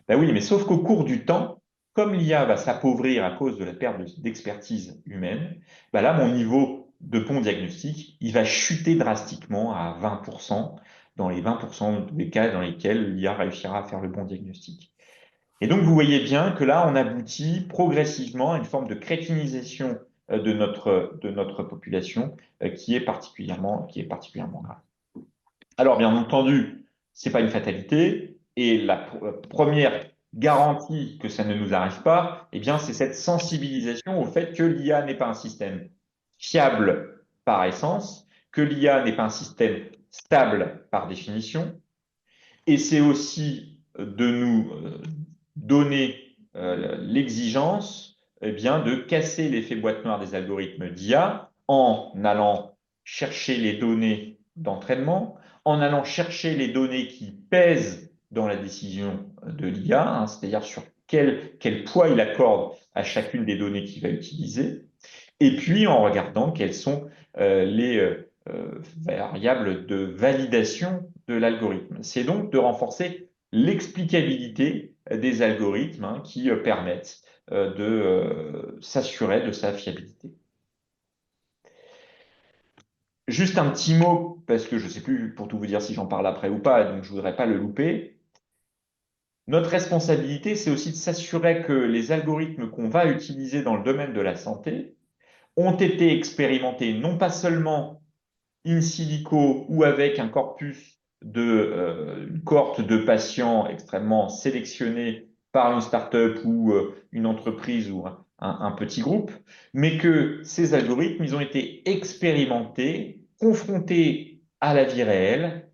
Ben oui, mais sauf qu'au cours du temps, comme l'IA va s'appauvrir à cause de la perte d'expertise humaine, ben là, mon niveau de bon diagnostic, il va chuter drastiquement à 20% dans les 20% des cas dans lesquels l'IA réussira à faire le bon diagnostic. Et donc, vous voyez bien que là, on aboutit progressivement à une forme de crétinisation de notre population qui est particulièrement grave. Alors, bien entendu, ce n'est pas une fatalité. Et la première garantie que ça ne nous arrive pas, eh bien, c'est cette sensibilisation au fait que l'IA n'est pas un système fiable par essence, que l'IA n'est pas un système stable par définition. Et c'est aussi de nous donner l'exigence de casser l'effet boîte noire des algorithmes d'IA en allant chercher les données d'entraînement, en allant chercher les données qui pèsent dans la décision de l'IA, c'est-à-dire sur quel poids il accorde à chacune des données qu'il va utiliser, et puis en regardant quelles sont les variables de validation de l'algorithme. C'est donc de renforcer l'explicabilité des algorithmes qui permettent de s'assurer de sa fiabilité. Juste un petit mot, parce que je ne sais plus pour tout vous dire si j'en parle après ou pas, donc je ne voudrais pas le louper. Notre responsabilité, c'est aussi de s'assurer que les algorithmes qu'on va utiliser dans le domaine de la santé ont été expérimentés non pas seulement in silico ou avec un corpus une cohorte de patients extrêmement sélectionnés par une start-up ou une entreprise ou un petit groupe, mais que ces algorithmes, ils ont été expérimentés, confrontés à la vie réelle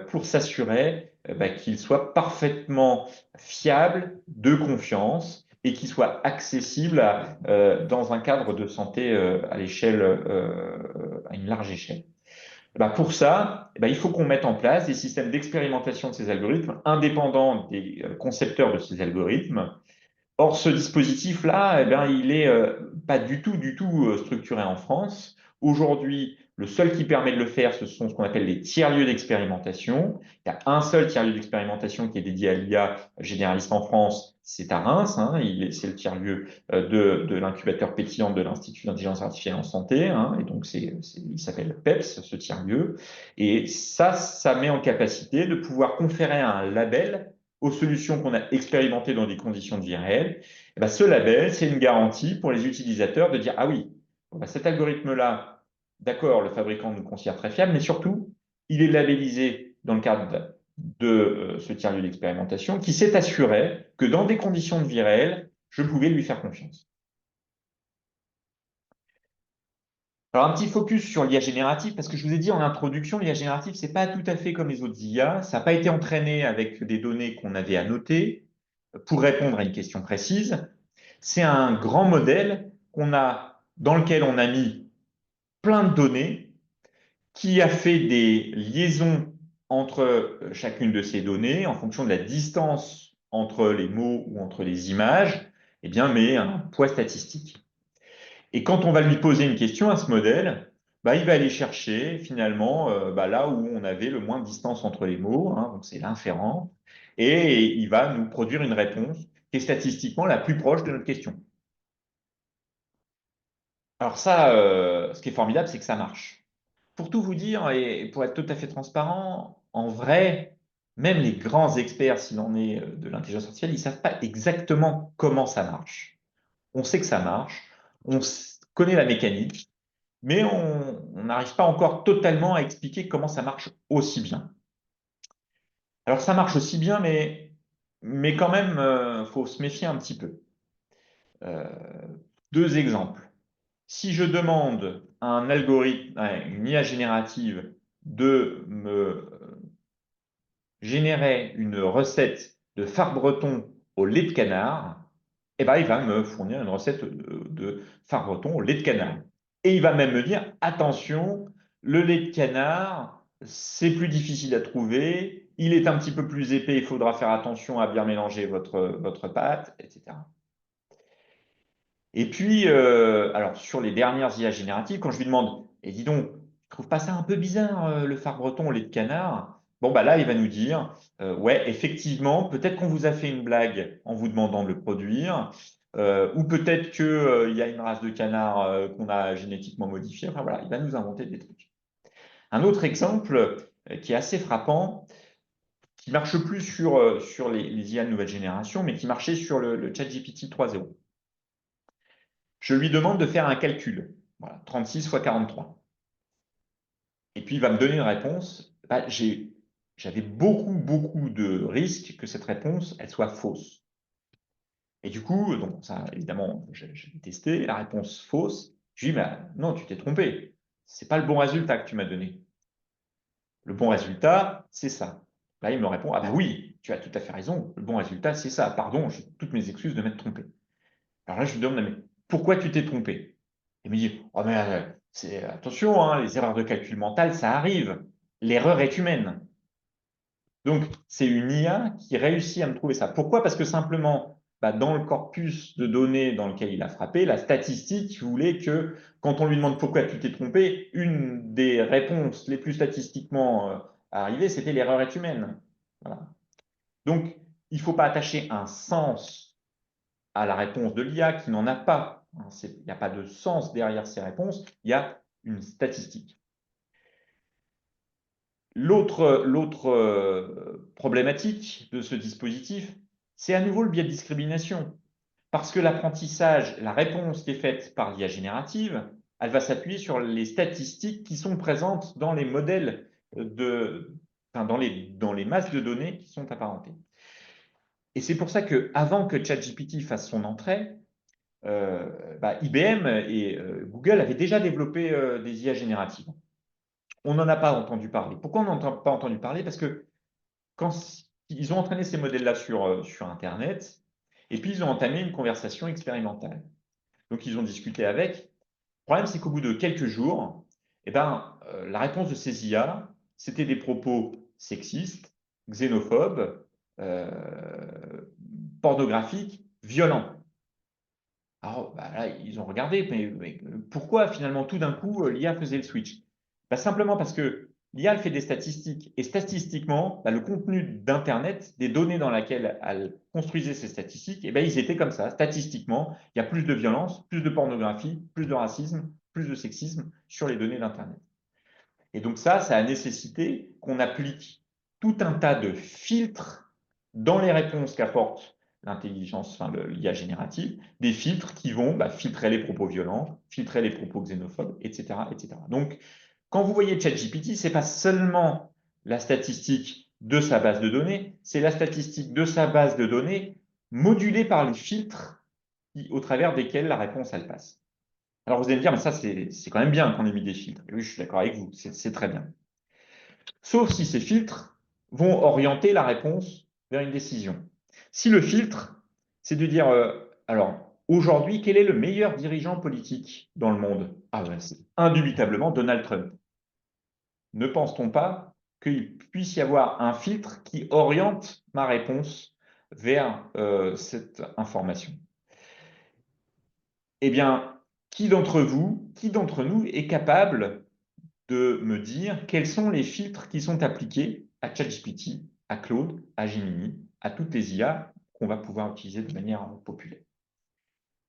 pour s'assurer qu'ils soient parfaitement fiables, de confiance et qu'ils soient accessibles dans un cadre de santé à l'échelle, à une large échelle. Pour ça, il faut qu'on mette en place des systèmes d'expérimentation de ces algorithmes indépendants des concepteurs de ces algorithmes. Or, ce dispositif-là, il n'est pas du tout structuré en France. Aujourd'hui, le seul qui permet de le faire, ce sont ce qu'on appelle les tiers-lieux d'expérimentation. Il y a un seul tiers-lieu d'expérimentation qui est dédié à l'IA généraliste en France, c'est à Reims. C'est le tiers-lieu de l'incubateur pétillant de l'Institut d'intelligence artificielle en santé. Et donc, il s'appelle PEPS, ce tiers-lieu. Et ça met en capacité de pouvoir conférer un label aux solutions qu'on a expérimentées dans des conditions de vie réelles. Ce label, c'est une garantie pour les utilisateurs de dire « Ah oui, cet algorithme-là, d'accord, le fabricant nous considère très fiable, mais surtout, il est labellisé dans le cadre de ce tiers-lieu d'expérimentation qui s'est assuré que dans des conditions de vie réelles, je pouvais lui faire confiance. » Alors, un petit focus sur l'IA générative, parce que je vous ai dit en introduction, l'IA générative, ce n'est pas tout à fait comme les autres IA. Ça n'a pas été entraîné avec des données qu'on avait annotées pour répondre à une question précise. C'est un grand modèle dans lequel on a mis plein de données, qui a fait des liaisons entre chacune de ces données en fonction de la distance entre les mots ou entre les images, mais un poids statistique. Et quand on va lui poser une question à ce modèle, il va aller chercher finalement là où on avait le moins de distance entre les mots, donc c'est l'inférent, et il va nous produire une réponse qui est statistiquement la plus proche de notre question. Alors ça, ce qui est formidable, c'est que ça marche. Pour tout vous dire, et pour être tout à fait transparent, en vrai, même les grands experts, s'il en est de l'intelligence artificielle, ils ne savent pas exactement comment ça marche. On sait que ça marche, on connaît la mécanique, mais on n'arrive pas encore totalement à expliquer comment ça marche aussi bien. Alors ça marche aussi bien, mais quand même, il faut se méfier un petit peu. Deux exemples. Si je demande à un algorithme, à une IA générative, de me générer une recette de fard breton au lait de canard, il va me fournir une recette de fard breton au lait de canard. Et il va même me dire, attention, le lait de canard, c'est plus difficile à trouver, il est un petit peu plus épais, il faudra faire attention à bien mélanger votre pâte, etc. Et puis, alors sur les dernières IA génératives, quand je lui demande, et dis donc, tu trouves pas ça un peu bizarre, le phare breton au lait de canard? Bon, là, il va nous dire, ouais, effectivement, peut-être qu'on vous a fait une blague en vous demandant de le produire, ou peut-être qu'il y a une race de canard qu'on a génétiquement modifiée. Enfin voilà, il va nous inventer des trucs. Un autre exemple qui est assez frappant, qui marche plus sur les IA de nouvelle génération, mais qui marchait sur le ChatGPT 3.0. Je lui demande de faire un calcul. Voilà, 36 fois 43. Et puis, il va me donner une réponse. J'avais beaucoup de risques que cette réponse, elle soit fausse. Et du coup, donc ça, évidemment, j'ai testé la réponse fausse. Je lui dis, non, tu t'es trompé. Ce n'est pas le bon résultat que tu m'as donné. Le bon résultat, c'est ça. Là, il me répond, ah oui, tu as tout à fait raison, le bon résultat, c'est ça. Pardon, j'ai toutes mes excuses de m'être trompé. Alors là, je lui demande, mais pourquoi tu t'es trompé? Il me dit, oh, mais attention, hein, les erreurs de calcul mental, ça arrive. L'erreur est humaine. Donc, c'est une IA qui réussit à me trouver ça. Pourquoi? Parce que simplement, dans le corpus de données dans lequel il a frappé, la statistique voulait que, quand on lui demande pourquoi tu t'es trompé, une des réponses les plus statistiquement arrivées, c'était l'erreur est humaine. Voilà. Donc, il ne faut pas attacher un sens à la réponse de l'IA qui n'en a pas. Il n'y a pas de sens derrière ces réponses, il y a une statistique. L'autre problématique de ce dispositif, c'est à nouveau le biais de discrimination. Parce que l'apprentissage, la réponse qui est faite par l'IA générative, elle va s'appuyer sur les statistiques qui sont présentes dans les modèles dans les masses de données qui sont apparentées. Et c'est pour ça qu'avant que ChatGPT fasse son entrée, IBM et Google avaient déjà développé des IA génératives. On n'en a pas entendu parler. Pourquoi on n'en a pas entendu parler? Parce que quand ils ont entraîné ces modèles-là sur Internet, et puis ils ont entamé une conversation expérimentale. Donc ils ont discuté avec. Le problème, c'est qu'au bout de quelques jours, la réponse de ces IA, c'était des propos sexistes, xénophobes, pornographiques, violents. Alors là, ils ont regardé, mais pourquoi finalement tout d'un coup l'IA faisait le switch? Simplement parce que l'IA fait des statistiques, et statistiquement, le contenu d'Internet, des données dans lesquelles elle construisait ces statistiques, ils étaient comme ça. Statistiquement, il y a plus de violence, plus de pornographie, plus de racisme, plus de sexisme sur les données d'Internet. Et donc ça a nécessité qu'on applique tout un tas de filtres dans les réponses qu'apporte l'intelligence, l'IA générative, des filtres qui vont filtrer les propos violents, filtrer les propos xénophobes, etc., etc. Donc, quand vous voyez ChatGPT, ce n'est pas seulement la statistique de sa base de données, c'est la statistique de sa base de données modulée par les filtres au travers desquels la réponse elle passe. Alors vous allez me dire, mais ça c'est quand même bien qu'on ait mis des filtres. Et oui, je suis d'accord avec vous, c'est très bien. Sauf si ces filtres vont orienter la réponse vers une décision. Si le filtre, c'est de dire, alors, aujourd'hui, quel est le meilleur dirigeant politique dans le monde? C'est indubitablement Donald Trump. Ne pense-t-on pas qu'il puisse y avoir un filtre qui oriente ma réponse vers cette information? Eh bien, qui d'entre nous est capable de me dire quels sont les filtres qui sont appliqués à ChatGPT, à Claude, à Gemini, à toutes les IA qu'on va pouvoir utiliser de manière populaire?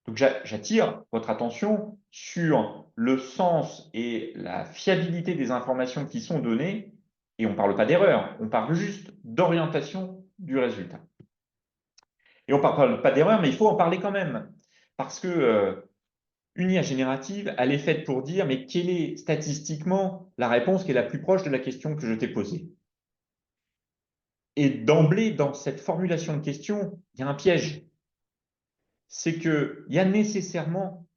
Donc, j'attire votre attention sur le sens et la fiabilité des informations qui sont données, et on ne parle pas d'erreur, on parle juste d'orientation du résultat. Et on ne parle pas d'erreur, mais il faut en parler quand même, parce que une IA générative, elle est faite pour dire, mais quelle est statistiquement la réponse qui est la plus proche de la question que je t'ai posée? Et d'emblée, dans cette formulation de question, il y a un piège. C'est qu'il y a nécessairement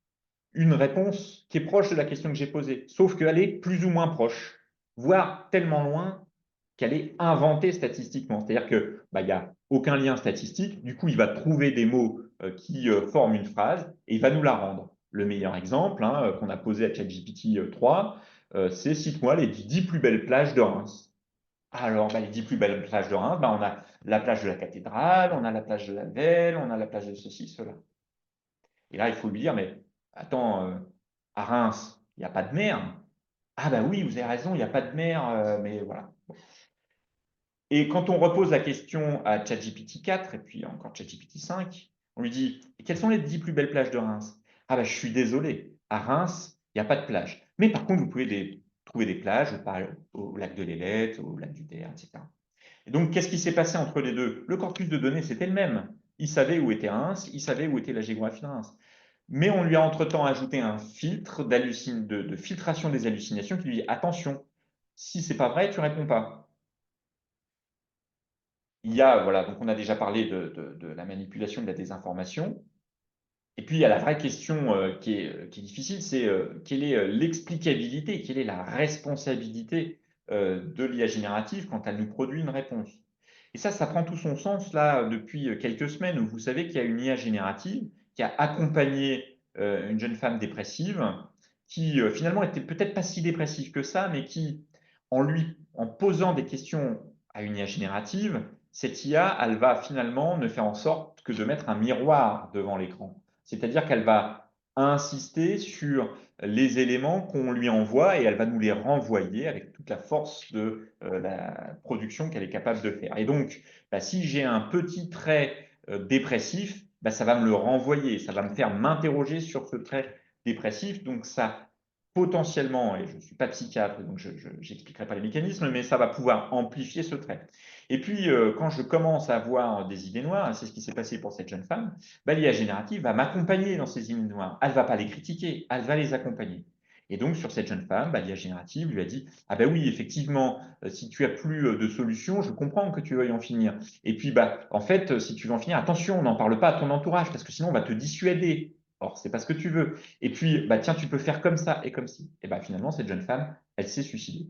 une réponse qui est proche de la question que j'ai posée, sauf qu'elle est plus ou moins proche, voire tellement loin qu'elle est inventée statistiquement. C'est-à-dire qu'il n'y a aucun lien statistique, du coup, il va trouver des mots qui forment une phrase et il va nous la rendre. Le meilleur exemple qu'on a posé à ChatGPT 3, c'est « Cite-moi les 10 plus belles plages de Reims ». Alors, les 10 plus belles plages de Reims, on a la plage de la Cathédrale, on a la plage de la Velle, on a la plage de ceci, cela. Et là, il faut lui dire, mais attends, à Reims, il n'y a pas de mer. Ah oui, vous avez raison, il n'y a pas de mer, mais voilà. Et quand on repose la question à ChatGPT 4 et puis encore ChatGPT 5, on lui dit, quelles sont les 10 plus belles plages de Reims? Je suis désolé, à Reims, il n'y a pas de plage. Mais par contre, vous pouvez trouver des plages au lac de l'Ailette, au lac du Der, etc. Et donc, qu'est-ce qui s'est passé entre les deux? Le corpus de données, c'était le même. Il savait où était Reims, il savait où était la géographie de Reims. Mais on lui a entre-temps ajouté un filtre de filtration des hallucinations qui lui dit « Attention, si ce n'est pas vrai, tu ne réponds pas ». Donc on a déjà parlé de la manipulation de la désinformation. Et puis, il y a la vraie question qui est difficile, c'est quelle est l'explicabilité, quelle est la responsabilité de l'IA générative quand elle nous produit une réponse. Et ça prend tout son sens là depuis quelques semaines où vous savez qu'il y a une IA générative qui a accompagné une jeune femme dépressive qui finalement était peut-être pas si dépressive que ça, mais qui, en posant des questions à une IA générative, cette IA, elle va finalement ne faire en sorte que de mettre un miroir devant l'écran. C'est-à-dire qu'elle va insister sur les éléments qu'on lui envoie et elle va nous les renvoyer avec toute la force de la production qu'elle est capable de faire. Et donc, bah, si j'ai un petit trait dépressif, bah, ça va me le renvoyer, ça va me faire m'interroger sur ce trait dépressif. Donc, ça potentiellement, et je ne suis pas psychiatre, donc je n'expliquerai pas les mécanismes, mais ça va pouvoir amplifier ce trait. Et puis, quand je commence à avoir des idées noires, et c'est ce qui s'est passé pour cette jeune femme, bah, l'IA générative va m'accompagner dans ces idées noires. Elle ne va pas les critiquer, elle va les accompagner. Et donc, sur cette jeune femme, bah, l'IA générative lui a dit « Ah ben oui, effectivement, si tu as plus de solution, je comprends que tu veuilles en finir. Et puis, bah, en fait, si tu veux en finir, attention, n'en parle pas à ton entourage, parce que sinon, on va te dissuader. Or, c'est pas ce que tu veux. Et puis, bah, tiens, tu peux faire comme ça et comme ci. » Et bah, finalement, cette jeune femme, elle s'est suicidée.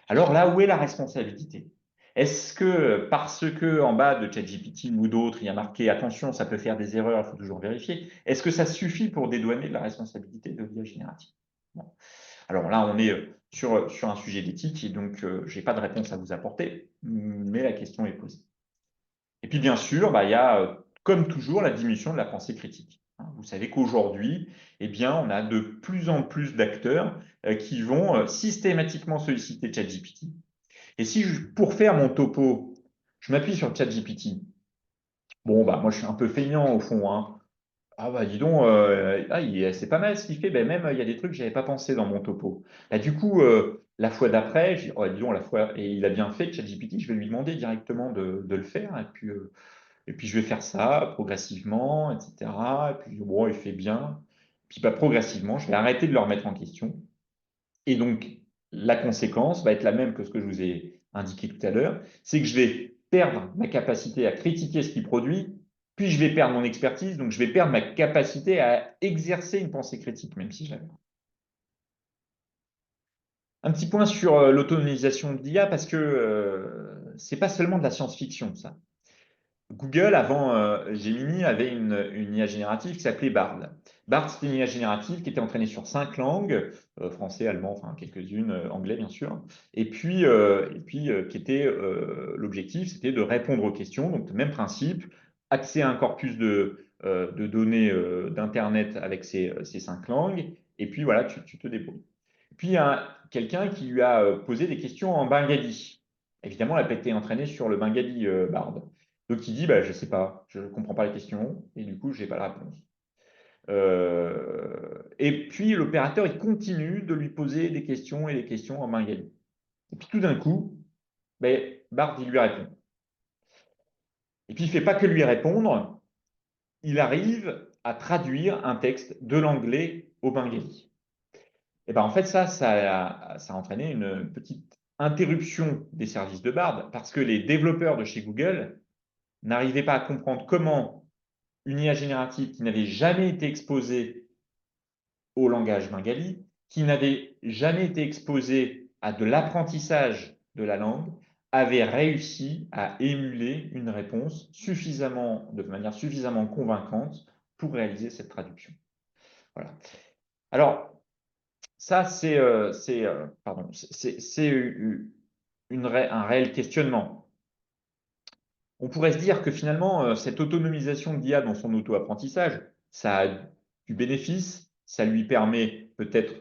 Alors là, où est la responsabilité? Est-ce que parce que en bas de ChatGPT ou d'autres, il y a marqué attention, ça peut faire des erreurs, il faut toujours vérifier, est-ce que ça suffit pour dédouaner de la responsabilité de l'IA générative? Bon. Alors là, on est sur un sujet d'éthique et donc je n'ai pas de réponse à vous apporter, mais la question est posée. Et puis bien sûr, bah, il y a, comme toujours, la diminution de la pensée critique. Vous savez qu'aujourd'hui, eh bien, on a de plus en plus d'acteurs qui vont systématiquement solliciter ChatGPT. Et si, pour faire mon topo, je m'appuie sur ChatGPT, bon, bah, moi, je suis un peu feignant au fond, hein. Ah bah dis donc, c'est pas mal ce qu'il fait. Ben, même il y a des trucs que j'avais pas pensé dans mon topo. Bah, du coup, la fois d'après, j'ai dit, oh, dis donc, et il a bien fait, ChatGPT, je vais lui demander directement de le faire. Et puis je vais faire ça progressivement, etc. Et puis bon, il fait bien. Puis bah, progressivement, je vais arrêter de le remettre en question. Et donc, la conséquence va être la même que ce que je vous ai indiqué tout à l'heure, c'est que je vais perdre ma capacité à critiquer ce qu'il produit, puis je vais perdre mon expertise, donc je vais perdre ma capacité à exercer une pensée critique, même si je l'avais. Un petit point sur l'autonomisation de l'IA, parce que c'est pas seulement de la science-fiction, ça. Google, avant Gemini, avait une IA générative qui s'appelait Bard. Bard, c'était une IA générative qui était entraînée sur 5 langues, français, allemand, enfin quelques-unes, anglais bien sûr, et puis qui était l'objectif, c'était de répondre aux questions, donc le même principe, accès à un corpus de données d'Internet avec ces 5 langues, et puis voilà, tu te débrouilles. Puis il y a quelqu'un qui lui a posé des questions en bengali. Évidemment, elle n'a pas été entraînée sur le bengali Bard. Donc il dit, bah, je ne sais pas, je ne comprends pas la question, et du coup, je n'ai pas la réponse. Et puis l'opérateur, il continue de lui poser des questions et des questions en bengali. Et puis tout d'un coup, ben, Bard, il lui répond. Et puis il ne fait pas que lui répondre, il arrive à traduire un texte de l'anglais au bengali. Et ben, en fait, ça a entraîné une petite interruption des services de Bard, parce que les développeurs de chez Google n'arrivaient pas à comprendre comment une IA générative qui n'avait jamais été exposée au langage bengali, qui n'avait jamais été exposée à de l'apprentissage de la langue, avait réussi à émuler une réponse de manière suffisamment convaincante pour réaliser cette traduction. Voilà. Alors, ça, c'est un réel questionnement. On pourrait se dire que finalement, cette autonomisation de l'IA dans son auto-apprentissage, ça a du bénéfice, ça lui permet peut-être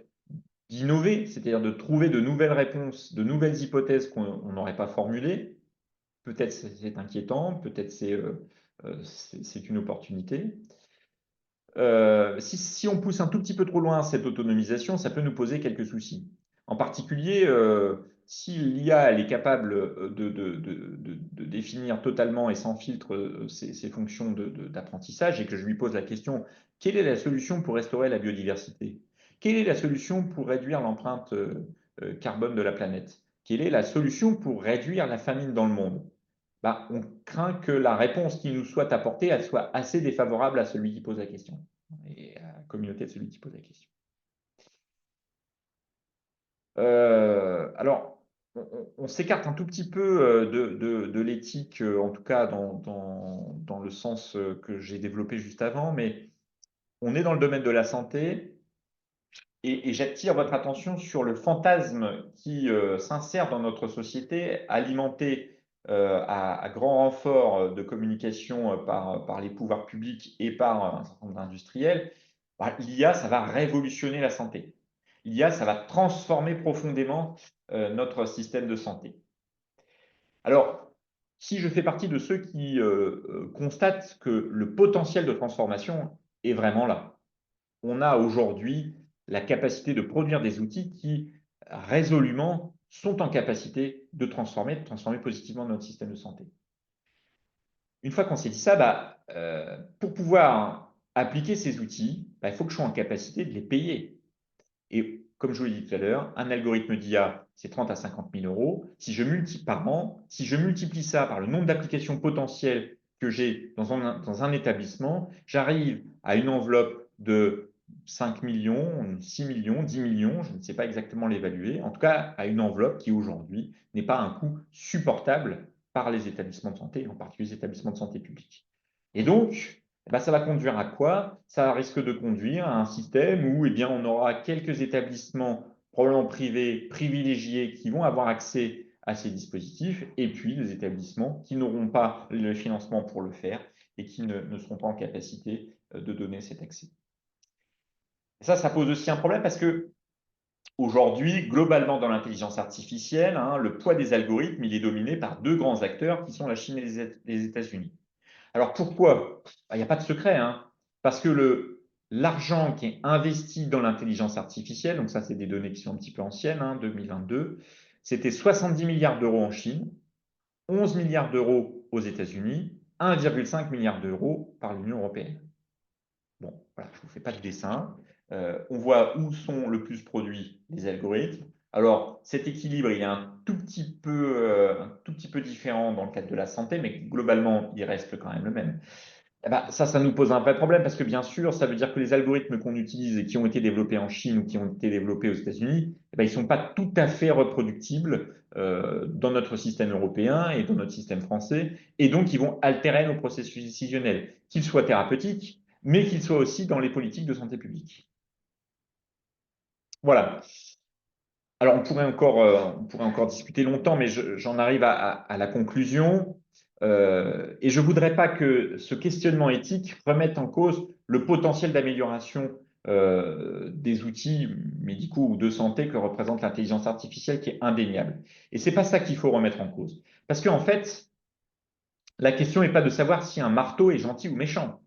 d'innover, c'est-à-dire de trouver de nouvelles réponses, de nouvelles hypothèses qu'on n'aurait pas formulées. Peut-être c'est inquiétant, peut-être c'est une opportunité. Si on pousse un tout petit peu trop loin cette autonomisation, ça peut nous poser quelques soucis. En particulier, si l'IA elle est capable de définir totalement et sans filtre ses fonctions d'apprentissage et que je lui pose la question, quelle est la solution pour restaurer la biodiversité? Quelle est la solution pour réduire l'empreinte carbone de la planète? Quelle est la solution pour réduire la famine dans le monde? Bah, on craint que la réponse qui nous soit apportée elle soit assez défavorable à celui qui pose la question et à la communauté de celui qui pose la question. Alors, on s'écarte un tout petit peu de l'éthique, en tout cas dans le sens que j'ai développé juste avant, mais on est dans le domaine de la santé et j'attire votre attention sur le fantasme qui s'insère dans notre société, alimenté à grand renfort de communication par les pouvoirs publics et par un certain nombre d'industriels. Bah, l'IA, ça va révolutionner la santé. L'IA, ça va transformer profondément notre système de santé. Alors, si je fais partie de ceux qui constatent que le potentiel de transformation est vraiment là, on a aujourd'hui la capacité de produire des outils qui résolument sont en capacité de transformer positivement notre système de santé. Une fois qu'on s'est dit ça, pour pouvoir appliquer ces outils, il faut que je sois en capacité de les payer. Et comme je vous l'ai dit tout à l'heure, un algorithme d'IA, c'est 30 à 50 000 euros. Si je multiplie par an, si je multiplie ça par le nombre d'applications potentielles que j'ai dans un établissement, j'arrive à une enveloppe de 5 millions, 6 millions, 10 millions, je ne sais pas exactement l'évaluer, en tout cas à une enveloppe qui aujourd'hui n'est pas un coût supportable par les établissements de santé, en particulier les établissements de santé publics. Et donc, ça va conduire à quoi? Ça risque de conduire à un système où on aura quelques établissements probablement privés privilégiés qui vont avoir accès à ces dispositifs et puis des établissements qui n'auront pas le financement pour le faire et qui ne seront pas en capacité de donner cet accès. Et ça pose aussi un problème parce que aujourd'hui, globalement dans l'intelligence artificielle, le poids des algorithmes, il est dominé par deux grands acteurs qui sont la Chine et les États-Unis. Alors pourquoi? Il n'y a pas de secret, parce que l'argent qui est investi dans l'intelligence artificielle, donc ça c'est des données qui sont un petit peu anciennes, 2022, c'était 70 milliards d'euros en Chine, 11 milliards d'euros aux États-Unis, 1,5 milliard d'euros par l'Union européenne. Bon, voilà, je ne vous fais pas de dessin. On voit où sont le plus produits les algorithmes. Alors, cet équilibre, il est un tout petit peu différent dans le cadre de la santé, mais globalement, il reste quand même le même. Ça nous pose un vrai problème parce que bien sûr, ça veut dire que les algorithmes qu'on utilise et qui ont été développés en Chine ou qui ont été développés aux États-Unis, ils ne sont pas tout à fait reproductibles dans notre système européen et dans notre système français. Et donc, ils vont altérer nos processus décisionnels, qu'ils soient thérapeutiques, mais qu'ils soient aussi dans les politiques de santé publique. Voilà. Alors, on pourrait encore discuter longtemps, mais j'en arrive à la conclusion. Et je ne voudrais pas que ce questionnement éthique remette en cause le potentiel d'amélioration des outils médicaux ou de santé que représente l'intelligence artificielle, qui est indéniable. Et ce n'est pas ça qu'il faut remettre en cause. Parce qu'en fait, la question n'est pas de savoir si un marteau est gentil ou méchant.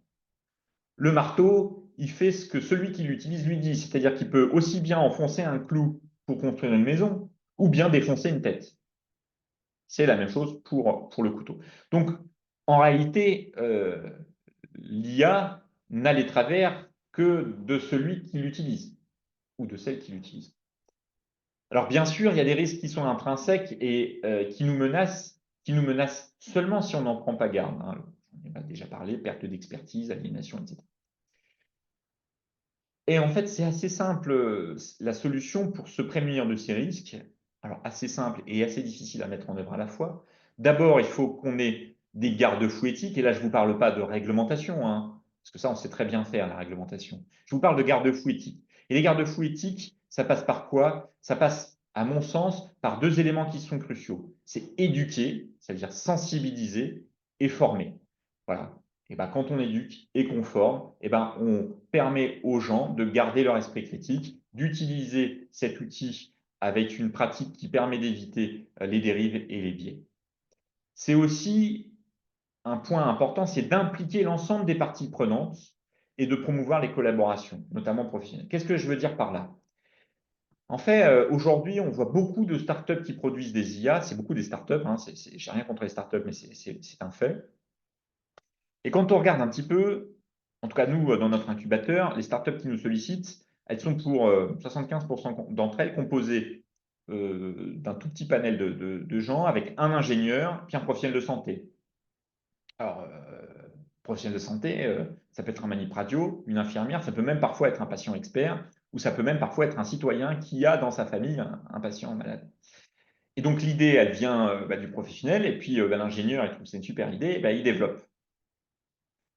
Le marteau, il fait ce que celui qui l'utilise lui dit, c'est-à-dire qu'il peut aussi bien enfoncer un clou pour construire une maison, ou bien défoncer une tête. C'est la même chose pour le couteau. Donc, en réalité, l'IA n'a les travers que de celui qui l'utilise, ou de celle qui l'utilise. Alors, bien sûr, il y a des risques qui sont intrinsèques et qui nous menacent seulement si on n'en prend pas garde. On en a déjà parlé, perte d'expertise, aliénation, etc. Et en fait, c'est assez simple. La solution pour se prémunir de ces risques, alors assez simple et assez difficile à mettre en œuvre à la fois. D'abord, il faut qu'on ait des garde-fous éthiques. Et là, je ne vous parle pas de réglementation, parce que ça, on sait très bien faire, la réglementation. Je vous parle de garde-fous éthiques. Et les garde-fous éthiques, ça passe par quoi? Ça passe, à mon sens, par deux éléments qui sont cruciaux. C'est éduquer, c'est-à-dire sensibiliser, et former. Voilà. Quand on éduque et qu'on forme, on permet aux gens de garder leur esprit critique, d'utiliser cet outil avec une pratique qui permet d'éviter les dérives et les biais. C'est aussi un point important, c'est d'impliquer l'ensemble des parties prenantes et de promouvoir les collaborations, notamment professionnelles. Qu'est-ce que je veux dire par là? En fait, aujourd'hui, on voit beaucoup de startups qui produisent des IA. C'est beaucoup des startups, j'ai rien contre les startups, mais c'est un fait. Et quand on regarde un petit peu, en tout cas nous, dans notre incubateur, les startups qui nous sollicitent, elles sont pour 75% d'entre elles composées d'un tout petit panel de gens avec un ingénieur puis un professionnel de santé. Alors, professionnel de santé, ça peut être un manip radio, une infirmière, ça peut même parfois être un patient expert, ou ça peut même parfois être un citoyen qui a dans sa famille un patient malade. Et donc, l'idée, elle vient du professionnel, et puis l'ingénieur, il trouve que c'est une super idée, et il développe.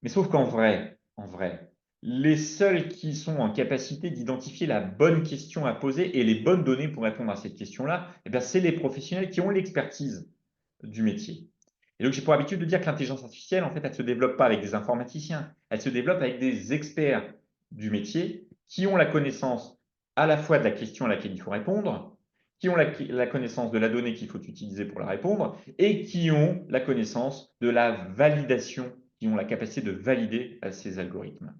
Mais sauf qu'en vrai, les seuls qui sont en capacité d'identifier la bonne question à poser et les bonnes données pour répondre à cette question-là, c'est les professionnels qui ont l'expertise du métier. Et donc, j'ai pour habitude de dire que l'intelligence artificielle, en fait, elle ne se développe pas avec des informaticiens, elle se développe avec des experts du métier qui ont la connaissance à la fois de la question à laquelle il faut répondre, qui ont la connaissance de la donnée qu'il faut utiliser pour la répondre et qui ont la connaissance de la validation, qui ont la capacité de valider ces algorithmes.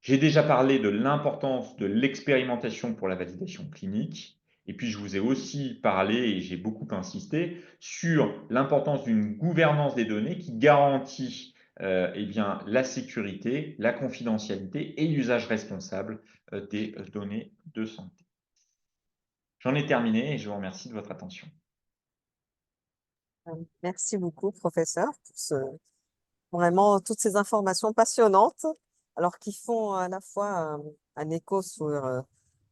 J'ai déjà parlé de l'importance de l'expérimentation pour la validation clinique. Et puis, je vous ai aussi parlé, et j'ai beaucoup insisté, sur l'importance d'une gouvernance des données qui garantit la sécurité, la confidentialité et l'usage responsable des données de santé. J'en ai terminé et je vous remercie de votre attention. Merci beaucoup, professeur, vraiment toutes ces informations passionnantes, alors qui font à la fois un écho sur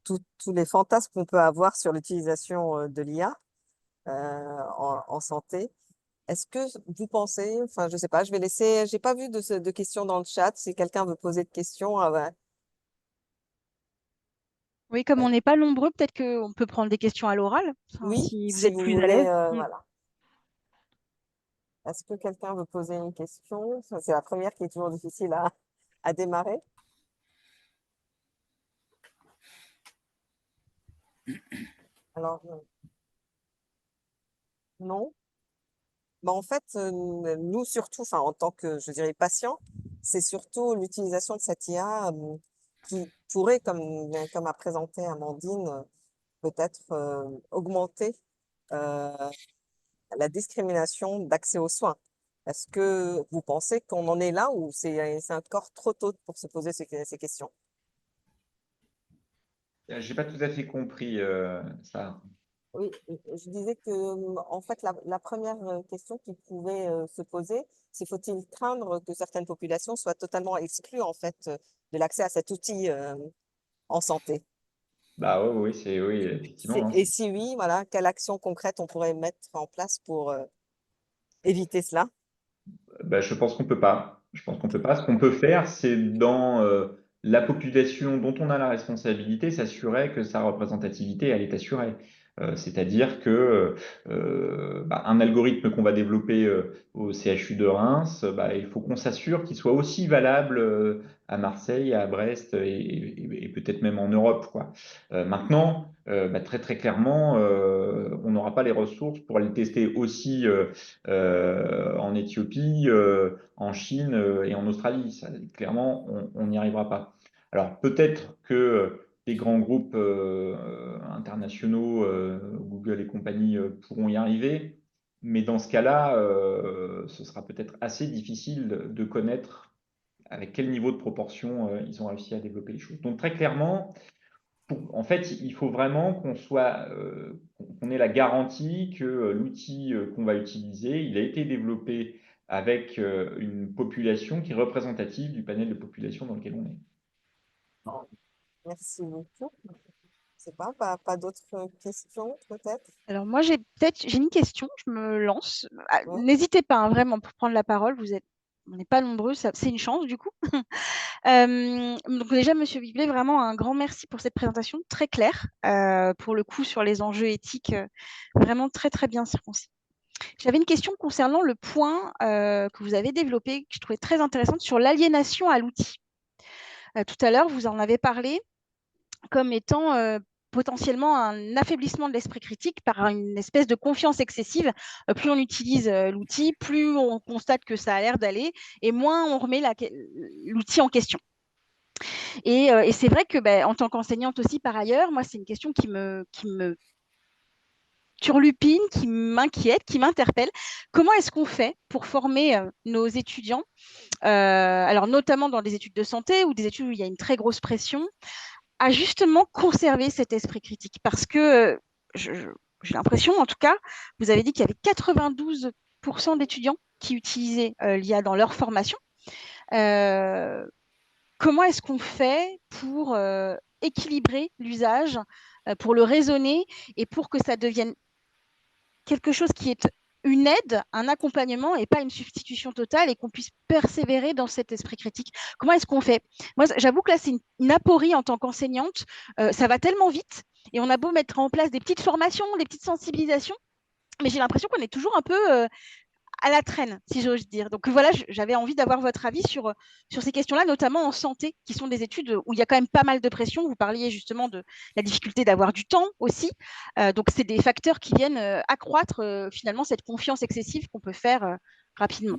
tous les fantasmes qu'on peut avoir sur l'utilisation de l'IA en santé. Est-ce que vous pensez, enfin, je sais pas, je vais laisser, j'ai pas vu de questions dans le chat. Si quelqu'un veut poser de questions, Oui, comme on n'est pas nombreux, peut-être qu'on peut prendre des questions à l'oral, enfin, oui, si vous si êtes vous plus à voulez, l'aise. voilà. Est-ce que quelqu'un veut poser une question? Ça, c'est la première qui est toujours difficile à démarrer. Alors, non. En fait, nous surtout, enfin, en tant que, je dirais, patient, c'est surtout l'utilisation de cette IA qui pourrait, comme a présenté Amandine, peut-être augmenter euh, la discrimination d'accès aux soins. Est-ce que vous pensez qu'on en est là ou c'est encore trop tôt pour se poser ces questions? Je n'ai pas tout à fait compris ça. Oui, je disais que en fait la première question qui pouvait se poser, c'est faut-il craindre que certaines populations soient totalement exclues en fait de l'accès à cet outil en santé? Bah oui, oui, effectivement. Hein. Et si oui, voilà, quelle action concrète on pourrait mettre en place pour éviter cela? Je pense qu'on peut pas. Je pense qu'on peut pas. Ce qu'on peut faire, c'est dans la population dont on a la responsabilité, s'assurer que sa représentativité, elle est assurée. C'est-à-dire que un algorithme qu'on va développer au CHU de Reims, il faut qu'on s'assure qu'il soit aussi valable à Marseille, à Brest et peut-être même en Europe, quoi. Maintenant, très très clairement, on n'aura pas les ressources pour aller le tester aussi en Éthiopie, en Chine et en Australie. Ça, clairement, on n'y arrivera pas. Alors peut-être que les grands groupes internationaux, Google et compagnie, pourront y arriver, mais dans ce cas-là, ce sera peut-être assez difficile de connaître avec quel niveau de proportion ils ont réussi à développer les choses. Donc très clairement, en fait, il faut vraiment qu'on ait la garantie que l'outil qu'on va utiliser, il a été développé avec une population qui est représentative du panel de population dans lequel on est. Bon, merci beaucoup. Je sais pas d'autres questions peut-être? Alors moi, j'ai une question, je me lance. Ah, Ouais. n'hésitez pas, hein, vraiment, pour prendre la parole. On n'est pas nombreux, c'est une chance du coup. Donc déjà, Monsieur Biblet, vraiment un grand merci pour cette présentation très claire, pour le coup sur les enjeux éthiques, vraiment très très bien circoncis. J'avais une question concernant le point que vous avez développé, que je trouvais très intéressante, sur l'aliénation à l'outil. Tout à l'heure, vous en avez parlé comme étant potentiellement un affaiblissement de l'esprit critique par une espèce de confiance excessive. Plus on utilise l'outil, plus on constate que ça a l'air d'aller, et moins on remet l'outil en question. Et c'est vrai que en tant qu'enseignante aussi, par ailleurs, moi, c'est une question qui me turlupine, qui m'inquiète, qui m'interpelle. Comment est-ce qu'on fait pour former nos étudiants, alors notamment dans des études de santé ou des études où il y a une très grosse pression, à justement conserver cet esprit critique? Parce que j'ai l'impression, en tout cas, vous avez dit qu'il y avait 92% d'étudiants qui utilisaient l'IA dans leur formation. Comment est-ce qu'on fait pour équilibrer l'usage, pour le raisonner et pour que ça devienne quelque chose qui est une aide, un accompagnement et pas une substitution totale et qu'on puisse persévérer dans cet esprit critique. Comment est-ce qu'on fait? Moi, j'avoue que là, c'est une aporie en tant qu'enseignante. Ça va tellement vite et on a beau mettre en place des petites formations, des petites sensibilisations, mais j'ai l'impression qu'on est toujours un peu à la traîne, si j'ose dire. Donc voilà, j'avais envie d'avoir votre avis sur ces questions-là, notamment en santé, qui sont des études où il y a quand même pas mal de pression. Vous parliez justement de la difficulté d'avoir du temps aussi. Donc c'est des facteurs qui viennent accroître finalement cette confiance excessive qu'on peut faire rapidement.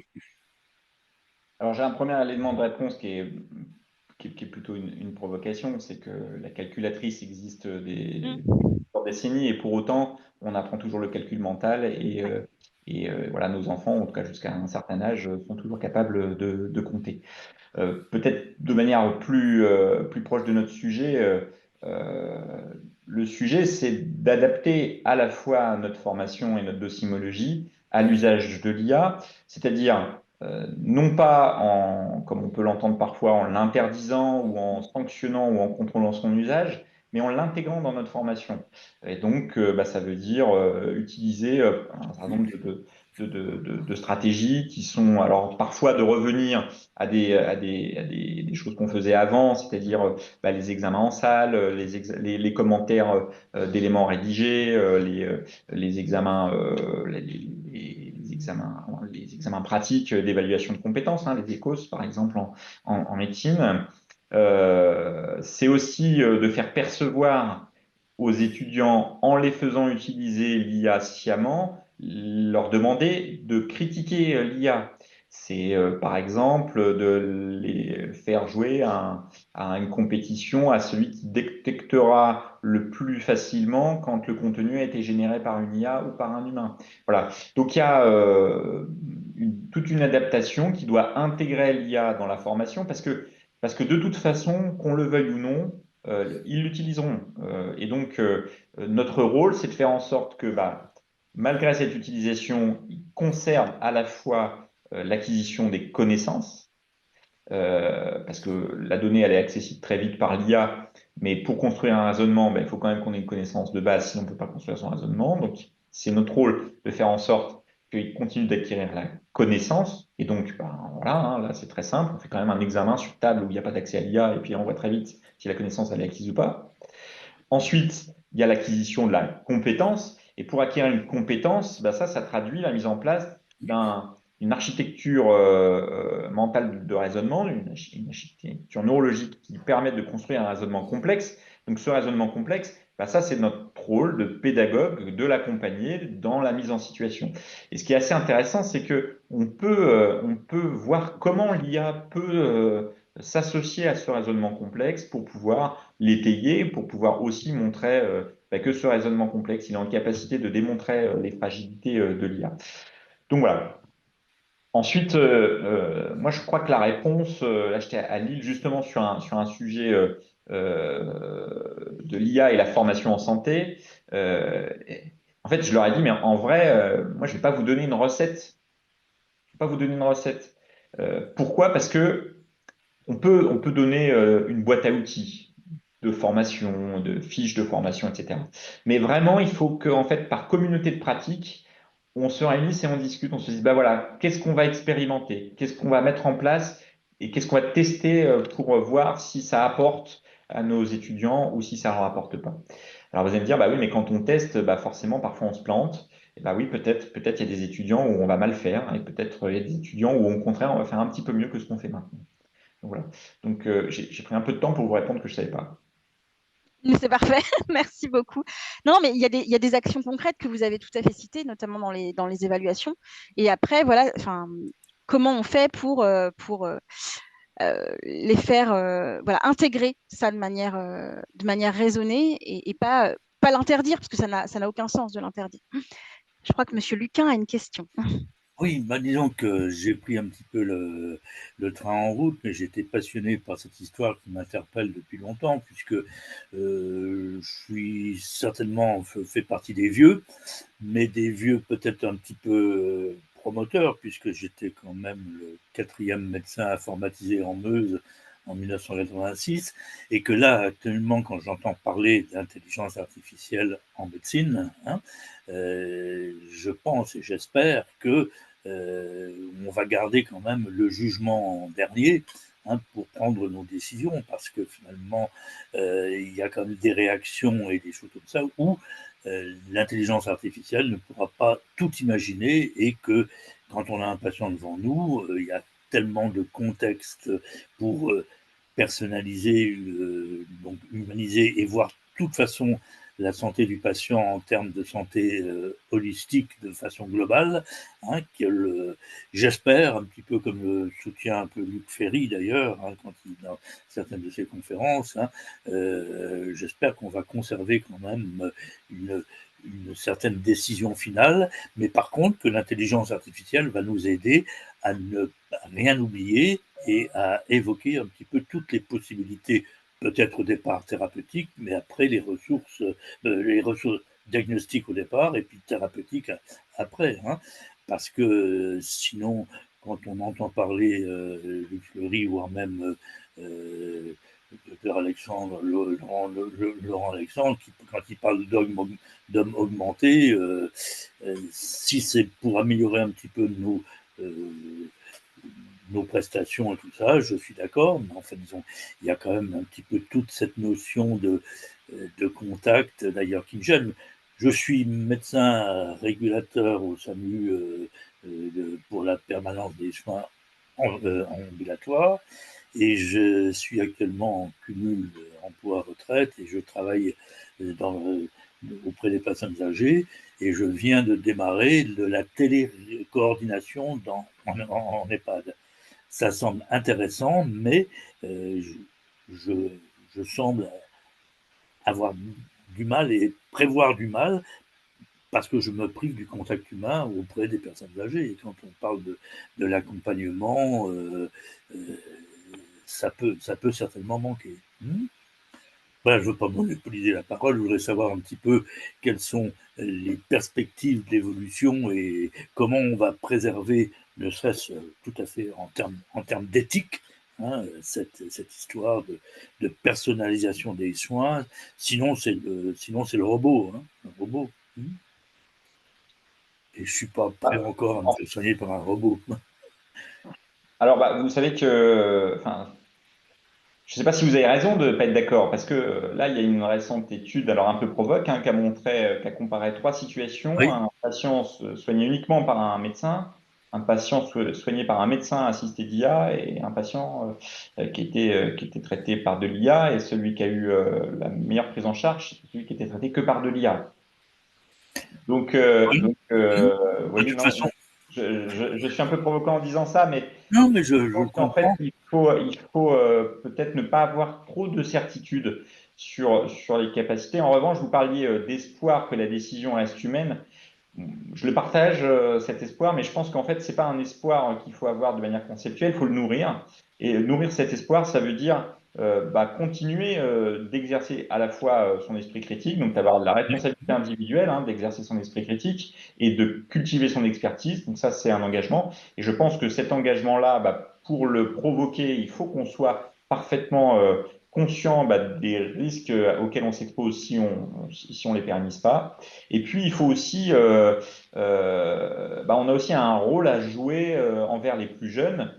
Alors, j'ai un premier élément de réponse qui est plutôt une provocation, c'est que la calculatrice existe des décennies et pour autant, on apprend toujours le calcul mental voilà, nos enfants, en tout cas jusqu'à un certain âge, sont toujours capables de compter. Peut-être de manière plus proche de notre sujet, le sujet, c'est d'adapter à la fois notre formation et notre docimologie à l'usage de l'IA, c'est-à-dire non pas comme on peut l'entendre parfois, en l'interdisant ou en sanctionnant ou en contrôlant son usage, mais en l'intégrant dans notre formation. Et donc, ça veut dire utiliser un certain nombre de stratégies qui sont alors parfois de revenir à des choses qu'on faisait avant, c'est-à-dire les examens en salle, les commentaires d'éléments rédigés, les examens, les examens pratiques d'évaluation de compétences, hein, les ECOS par exemple en médecine. C'est aussi de faire percevoir aux étudiants, en les faisant utiliser l'IA sciemment, leur demander de critiquer l'IA. C'est par exemple de les faire jouer à une compétition à celui qui détectera le plus facilement quand le contenu a été généré par une IA ou par un humain. Voilà. Donc il y a toute une adaptation qui doit intégrer l'IA dans la formation parce que de toute façon, qu'on le veuille ou non, ils l'utiliseront. Et donc, notre rôle, c'est de faire en sorte que, malgré cette utilisation, ils conservent à la fois l'acquisition des connaissances, parce que la donnée, elle est accessible très vite par l'IA, mais pour construire un raisonnement, il faut quand même qu'on ait une connaissance de base, sinon on ne peut pas construire son raisonnement. Donc, c'est notre rôle de faire en sorte qu'ils continuent d'acquérir la connaissance. Et donc, voilà, hein, là, c'est très simple. On fait quand même un examen sur table où il n'y a pas d'accès à l'IA, et puis on voit très vite si la connaissance elle est acquise ou pas. Ensuite, il y a l'acquisition de la compétence. Et pour acquérir une compétence, ça traduit la mise en place d'une architecture mentale de raisonnement, une architecture neurologique qui permet de construire un raisonnement complexe. Donc, ce raisonnement complexe, ça, c'est notre rôle de pédagogue, de l'accompagner dans la mise en situation. Et ce qui est assez intéressant, c'est que on peut voir comment l'IA peut s'associer à ce raisonnement complexe pour pouvoir l'étayer, pour pouvoir aussi montrer que ce raisonnement complexe, il est en capacité de démontrer les fragilités de l'IA. Donc voilà. Ensuite, moi je crois que la réponse, là j'étais à Lille justement sur un sujet de l'IA et la formation en santé. En fait, je leur ai dit, mais en vrai, moi je ne vais pas vous donner une recette. Je vais pas vous donner une recette. Pourquoi? Parce que on peut donner une boîte à outils de formation, de fiches de formation, etc. Mais vraiment, il faut que, en fait, par communauté de pratique, on se réunisse et on discute, on se dise, voilà, qu'est-ce qu'on va expérimenter, qu'est-ce qu'on va mettre en place et qu'est-ce qu'on va tester pour voir si ça apporte à nos étudiants ou si ça ne leur apporte pas. Alors vous allez me dire, oui, mais quand on teste, forcément, parfois on se plante. Et oui, peut-être il y a des étudiants où on va mal faire, hein, et peut-être il y a des étudiants où au contraire on va faire un petit peu mieux que ce qu'on fait maintenant. Donc, voilà. Donc j'ai pris un peu de temps pour vous répondre que je ne savais pas. C'est parfait, merci beaucoup. Non, mais il y a des actions concrètes que vous avez tout à fait citées, notamment dans les évaluations. Et après, voilà, comment on fait pour les faire voilà, intégrer ça de manière raisonnée et pas l'interdire, parce que ça n'a aucun sens de l'interdire. Je crois que M. Luquin a une question. Oui, disons que j'ai pris un petit peu le train en route, mais j'étais passionné par cette histoire qui m'interpelle depuis longtemps, puisque je suis certainement fait partie des vieux, mais des vieux peut-être un petit peu promoteurs, puisque j'étais quand même le 4e médecin informatisé en Meuse en 1986, et que là, actuellement, quand j'entends parler d'intelligence artificielle en médecine, je pense et j'espère que on va garder quand même le jugement dernier pour prendre nos décisions, parce que finalement, il y a quand même des réactions et des choses comme ça où l'intelligence artificielle ne pourra pas tout imaginer, et que quand on a un patient devant nous, il y a tellement de contextes pour personnaliser, donc humaniser et voir de toute façon la santé du patient en termes de santé holistique de façon globale, j'espère, un petit peu comme le soutient un peu Luc Ferry d'ailleurs, quand il dans certaines de ses conférences, j'espère qu'on va conserver quand même une certaine décision finale, mais par contre que l'intelligence artificielle va nous aider à ne rien oublier et à évoquer un petit peu toutes les possibilités, peut-être au départ thérapeutiques, mais après les ressources diagnostiques au départ et puis thérapeutiques après. Parce que sinon, quand on entend parler Luc Fleury, voire même Dr Alexandre, Laurent Alexandre, quand il parle d'hommes augmentés, si c'est pour améliorer un petit peu nos prestations et tout ça, je suis d'accord, mais en fait, disons, il y a quand même un petit peu toute cette notion de contact, d'ailleurs, qui me gêne. Je suis médecin régulateur au SAMU pour la permanence des soins ambulatoires, et je suis actuellement en cumul emploi-retraite, et je travaille auprès des personnes âgées, et je viens de démarrer de la télécoordination en EHPAD. Ça semble intéressant, mais je, je semble avoir du mal et prévoir du mal, parce que je me prive du contact humain auprès des personnes âgées. Et quand on parle de l'accompagnement, ça peut certainement manquer. Voilà, je ne veux pas monopoliser la parole, je voudrais savoir un petit peu quelles sont les perspectives d'évolution et comment on va préserver, ne serait-ce tout à fait en termes d'éthique, cette histoire de personnalisation des soins. Sinon, c'est le robot. Le robot. Et je ne suis pas prêt encore à me faire soigner par un robot. Alors, vous savez que, enfin, je ne sais pas si vous avez raison de ne pas être d'accord, parce que là, il y a une récente étude, alors un peu provoque, qui a comparé trois situations: Oui, un patient soigné uniquement par un médecin, un patient soigné par un médecin assisté d'IA, et un patient qui était traité par de l'IA, et celui qui a eu la meilleure prise en charge, c'est celui qui était traité que par de l'IA. oui. Vous De voyez, toute non, façon, je suis un peu provocant en disant ça, mais non, mais je le pense qu'en fait, comprends. il faut peut-être ne pas avoir trop de certitude sur les capacités. En revanche, vous parliez d'espoir que la décision reste humaine. Je le partage, cet espoir, mais je pense qu'en fait, c'est pas un espoir qu'il faut avoir de manière conceptuelle, il faut le nourrir. Et nourrir cet espoir, ça veut dire continuer d'exercer à la fois son esprit critique, donc d'avoir la responsabilité individuelle, d'exercer son esprit critique et de cultiver son expertise. Donc ça, c'est un engagement. Et je pense que cet engagement-là, pour le provoquer, il faut qu'on soit parfaitement conscient des risques auxquels on s'expose si on les permise pas. Et puis, il faut aussi, on a aussi un rôle à jouer envers les plus jeunes,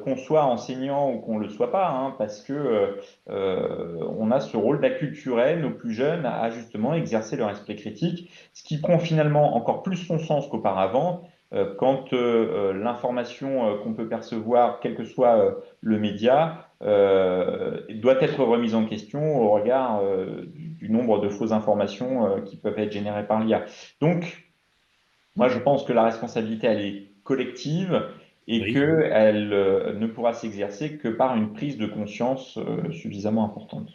qu'on soit enseignant ou qu'on ne le soit pas, parce que on a ce rôle d'acculturer nos plus jeunes à justement exercer leur esprit critique, ce qui prend finalement encore plus son sens qu'auparavant, quand l'information qu'on peut percevoir, quel que soit le média, doit être remise en question au regard du nombre de fausses informations qui peuvent être générées par l'IA. Donc, moi, je pense que la responsabilité, elle est collective, et Oui. qu'elle ne pourra s'exercer que par une prise de conscience suffisamment importante.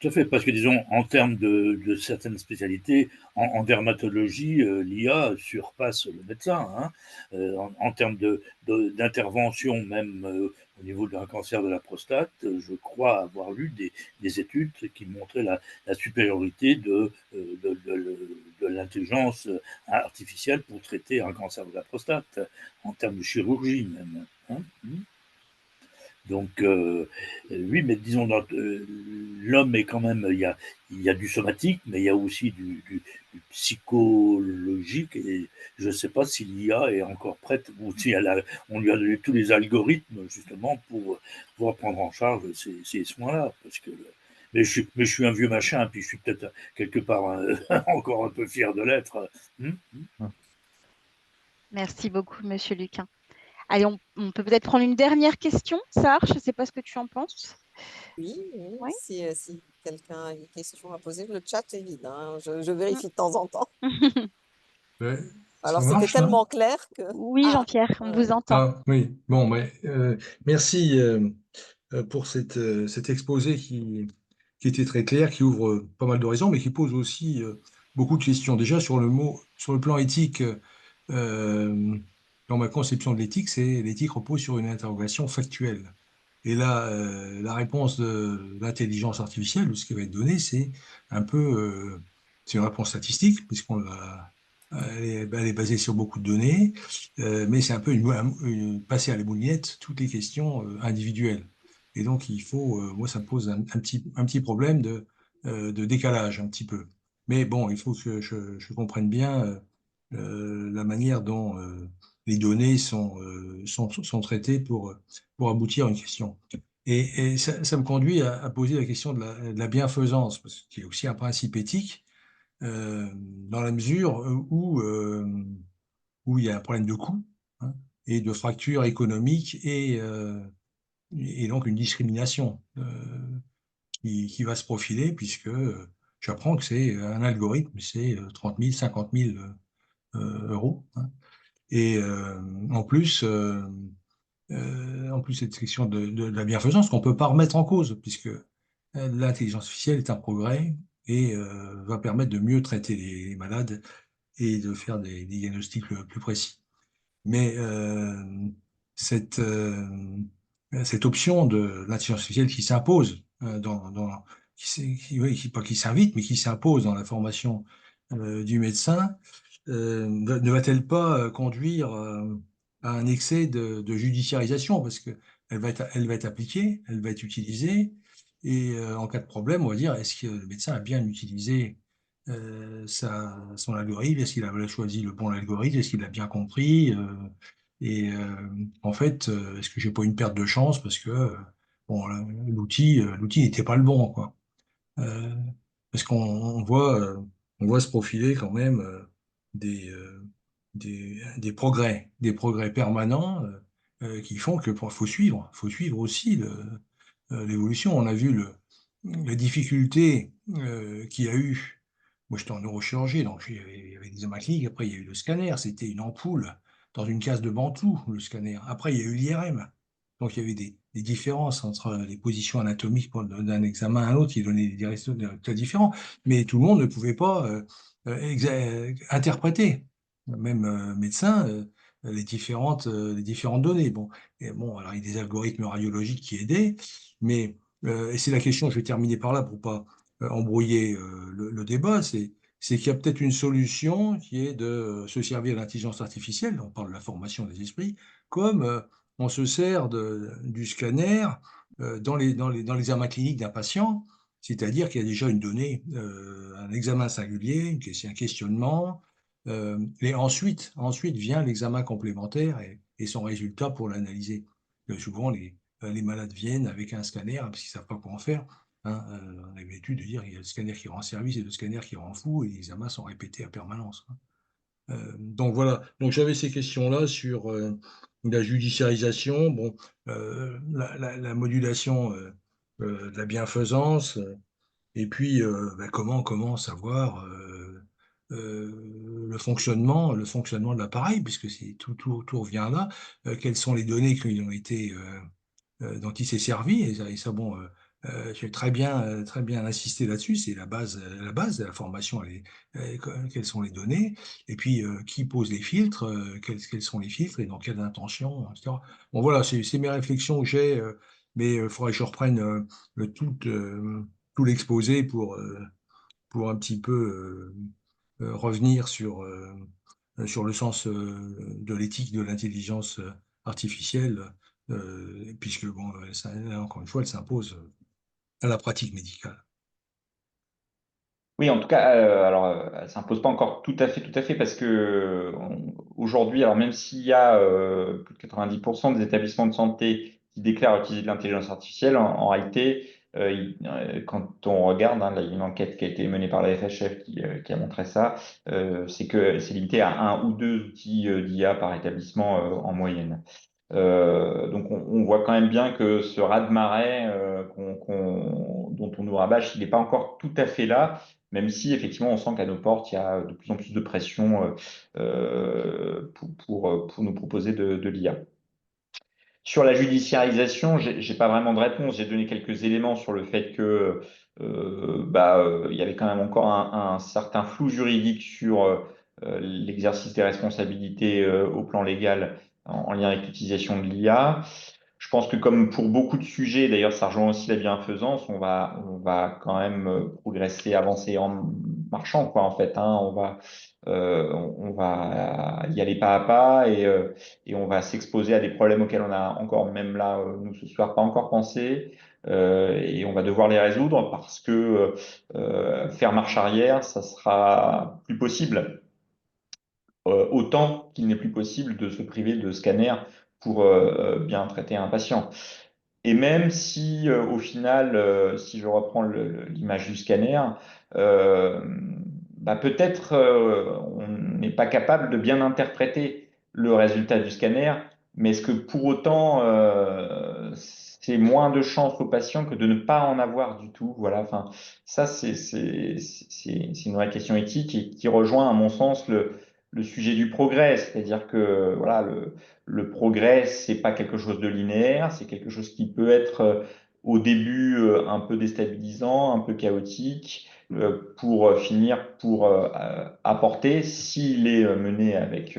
Tout à fait, parce que disons, en termes de certaines spécialités, en dermatologie, l'IA surpasse le médecin. En termes d'intervention, même au niveau d'un cancer de la prostate, je crois avoir lu des études qui montraient la supériorité de l'intelligence artificielle pour traiter un cancer de la prostate, en termes de chirurgie même. Donc, oui, mais disons, l'homme est quand même, il y a du somatique, mais il y a aussi du psychologique, et je ne sais pas si l'IA est encore prête, ou si on lui a donné tous les algorithmes, justement, pour pouvoir prendre en charge ces soins-là. Mais je suis un vieux machin, puis je suis peut-être quelque part encore un peu fier de l'être. Merci beaucoup, Monsieur Luquin. Allez, on peut peut-être prendre une dernière question. Sarah, je ne sais pas ce que tu en penses. Oui, oui, Oui. si quelqu'un a une question à poser, le chat est vide, hein. Je vérifie de temps en temps. Ouais, Alors, ça c'était marche, là? tellement clair que... Oui, Ah, Jean-Pierre, on vous ouais. entend. Ah, oui. Bon, merci pour cet exposé qui était très clair, qui ouvre pas mal d'horizons, mais qui pose aussi beaucoup de questions. Déjà, sur le plan éthique, euh, dans ma conception de l'éthique, l'éthique repose sur une interrogation factuelle. Et là, la réponse de l'intelligence artificielle, ou ce qui va être donné, c'est un peu, c'est une réponse statistique, elle est basée sur beaucoup de données, mais c'est un peu passer à la moulinette toutes les questions individuelles. Et donc, moi, ça me pose un petit problème de décalage, un petit peu. Mais bon, il faut que je comprenne bien la manière dont les données sont traitées pour aboutir à une question. Et ça me conduit à poser la question de la bienfaisance, parce qu'il y a aussi un principe éthique dans la mesure où il y a un problème de coût, hein, et de fracture économique et donc une discrimination qui va se profiler puisque j'apprends que c'est un algorithme, c'est 30 000, 50 000 euros, hein. Et en plus, cette question de la bienfaisance qu'on ne peut pas remettre en cause, puisque l'intelligence artificielle est un progrès et va permettre de mieux traiter les malades et de faire des diagnostics plus précis. Mais cette, euh, cette option de l'intelligence artificielle qui s'impose, pas qui s'invite, mais qui s'impose dans la formation du médecin, ne va-t-elle pas conduire à un excès de judiciarisation? Parce que elle va être appliquée, elle va être utilisée, et en cas de problème, on va dire, est-ce que le médecin a bien utilisé son algorithme? Est-ce qu'il a choisi le bon algorithme? Est-ce qu'il l'a bien compris? Et en fait, est-ce que j'ai pas une perte de chance parce que bon, l'outil n'était pas le bon, quoi. Euh, Parce on voit se profiler quand même des, euh, des progrès permanents qui font que faut suivre aussi l'évolution. On a vu la difficulté qu'il y a eu. Moi, j'étais en neurochirurgie, donc il y avait des hématomes. Après, il y a eu le scanner. C'était une ampoule dans une case de Bantou, le scanner. Après, il y a eu l'IRM. Donc, il y avait des différences entre les positions anatomiques d'un examen à un autre qui donnaient des résultats différents. Mais tout le monde ne pouvait pas interpréter, même médecin, les différentes données. Bon, et bon, alors il y a des algorithmes radiologiques qui aidaient, mais et c'est la question, je vais terminer par là pour pas embrouiller le débat, c'est qu'il y a peut-être une solution qui est de se servir de l'intelligence artificielle, on parle de la formation des esprits, comme on se sert du scanner dans l'examen clinique d'un patient, c'est-à-dire qu'il y a déjà une donnée, un examen singulier, un questionnement, et ensuite vient l'examen complémentaire et son résultat pour l'analyser. Souvent, les malades viennent avec un scanner parce qu'ils ne savent pas quoi en faire, hein. On avait l'habitude de dire qu'il y a le scanner qui rend service et le scanner qui rend fou, et les examens sont répétés à permanence, hein. Donc voilà, donc j'avais ces questions-là sur la judiciarisation, bon, la modulation de la bienfaisance, et puis comment savoir le fonctionnement de l'appareil, puisque tout revient là, quelles sont les données qui ont été dont il s'est servi. Et ça, bon, j'ai très bien insisté là-dessus. C'est la base de la formation. Quelles sont les données? Et puis, qui pose les filtres? Quels sont les filtres et dans quelle intention, etc. Bon, voilà, c'est mes réflexions que j'ai, mais il faudrait que je reprenne tout l'exposé pour un petit peu revenir sur le sens de l'éthique de l'intelligence artificielle puisque, bon, encore une fois, elle s'impose à la pratique médicale. Oui, en tout cas, elle s'impose pas encore tout à fait, parce que aujourd'hui, alors même s'il y a plus de 90% des établissements de santé qui déclarent utiliser de l'intelligence artificielle, en réalité, quand on regarde, hein, là, il y a une enquête qui a été menée par la FHF qui a montré ça, c'est que c'est limité à un ou deux outils d'IA par établissement en moyenne. Donc on voit quand même bien que ce raz-de-marée dont on nous rabâche, il n'est pas encore tout à fait là, même si effectivement on sent qu'à nos portes, il y a de plus en plus de pression pour nous proposer de l'IA. Sur la judiciarisation, j'ai pas vraiment de réponse. J'ai donné quelques éléments sur le fait que il y avait quand même encore un certain flou juridique sur l'exercice des responsabilités au plan légal en lien avec l'utilisation de l'IA. Je pense que comme pour beaucoup de sujets, d'ailleurs, ça rejoint aussi la bienfaisance, on va quand même progresser, avancer en marchant, quoi, en fait, hein. On va y aller pas à pas et on va s'exposer à des problèmes auxquels on a encore, même là, nous, ce soir, pas encore pensé. Et on va devoir les résoudre parce que faire marche arrière, ça sera plus possible. Autant qu'il n'est plus possible de se priver de scanners pour bien traiter un patient. Et même si, au final, si je reprends l'image du scanner, euh, peut-être on n'est pas capable de bien interpréter le résultat du scanner, mais est-ce que pour autant, c'est moins de chance au patient que de ne pas en avoir du tout? Voilà, enfin, ça, c'est une vraie question éthique et qui rejoint, à mon sens, le sujet du progrès. C'est-à-dire que voilà, le progrès, c'est pas quelque chose de linéaire, c'est quelque chose qui peut être au début un peu déstabilisant, un peu chaotique, pour finir apporter, s'il est mené avec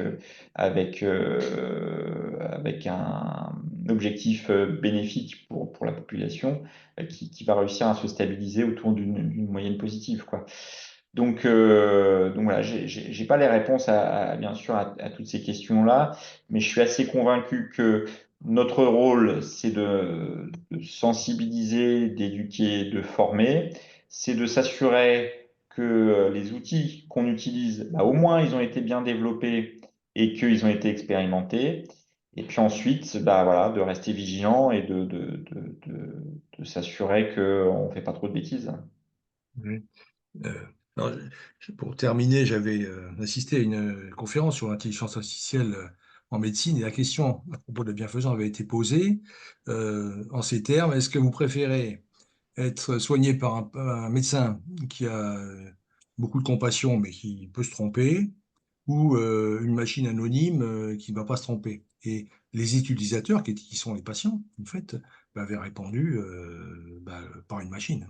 un objectif bénéfique pour la population, qui va réussir à se stabiliser autour d'une moyenne positive, quoi. Donc voilà, j'ai pas les réponses bien sûr à toutes ces questions-là, mais je suis assez convaincu que notre rôle, c'est de sensibiliser, d'éduquer, de former, c'est de s'assurer que les outils qu'on utilise, au moins ils ont été bien développés et qu'ils ont été expérimentés. Et puis ensuite, voilà, de rester vigilant et de s'assurer qu'on ne fait pas trop de bêtises. Oui. Alors, pour terminer, j'avais assisté à une conférence sur l'intelligence artificielle en médecine et la question à propos de la bienfaisance avait été posée en ces termes. Est-ce que vous préférez être soigné par un médecin qui a beaucoup de compassion mais qui peut se tromper ou une machine anonyme qui ne va pas se tromper? Et les utilisateurs, qui sont les patients, en fait, avaient répondu par une machine.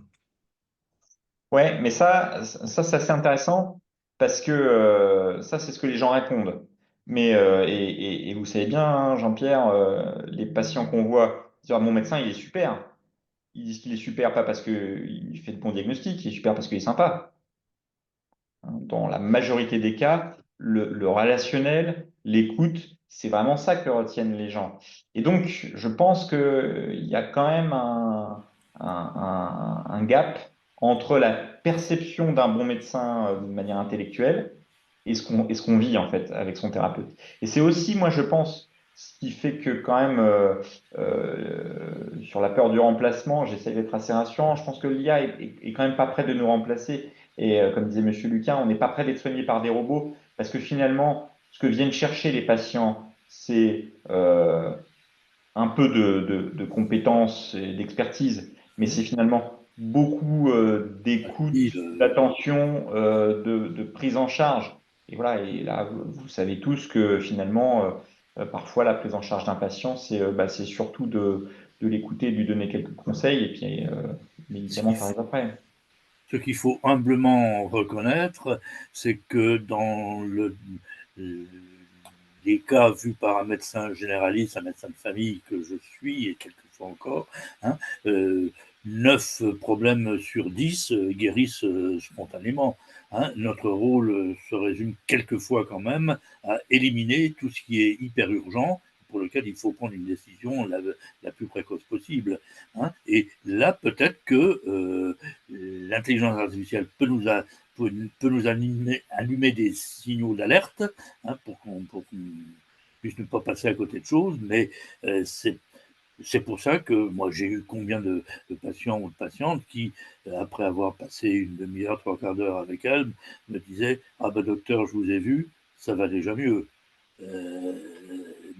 Ouais, mais c'est assez intéressant parce que ça, c'est ce que les gens répondent. Mais et vous savez bien, hein, Jean-Pierre, les patients qu'on voit disent, ah, mon médecin, il est super. Ils disent qu'il est super pas parce qu'il fait de bons diagnostics, il est super parce qu'il est sympa. Dans la majorité des cas, le relationnel, l'écoute, c'est vraiment ça que retiennent les gens. Et donc, je pense qu'il y a quand même un gap entre la perception d'un bon médecin de manière intellectuelle et ce qu'on vit en fait avec son thérapeute. Et c'est aussi, moi, je pense, ce qui fait que quand même, sur la peur du remplacement, j'essaie d'être assez rassurant. Je pense que l'IA est quand même pas près de nous remplacer. Et comme disait Monsieur Lucas, on n'est pas prêt d'être soigné par des robots parce que finalement, ce que viennent chercher les patients, c'est un peu de compétences et d'expertise, mais c'est finalement beaucoup d'écoute, d'attention, de prise en charge. Et voilà, et là, vous savez tous que finalement, parfois, la prise en charge d'un patient, c'est surtout de l'écouter, de lui donner quelques conseils, et puis les médicaments, ça arrive après. Ce qu'il faut humblement reconnaître, c'est que les cas vus par un médecin généraliste, un médecin de famille que je suis, et quelquefois encore, hein, 9 problèmes sur 10 guérissent spontanément. Hein. Notre rôle se résume quelquefois quand même à éliminer tout ce qui est hyper urgent, pour lequel il faut prendre une décision la plus précoce possible. Hein. Et là, peut-être que l'intelligence artificielle peut nous allumer des signaux d'alerte, hein, pour qu'on puisse ne pas passer à côté de choses, mais c'est pour ça que moi j'ai eu combien de patients ou de patientes qui, après avoir passé une demi-heure, 3/4 d'heure avec elles, me disaient « Ah ben docteur, je vous ai vu, ça va déjà mieux.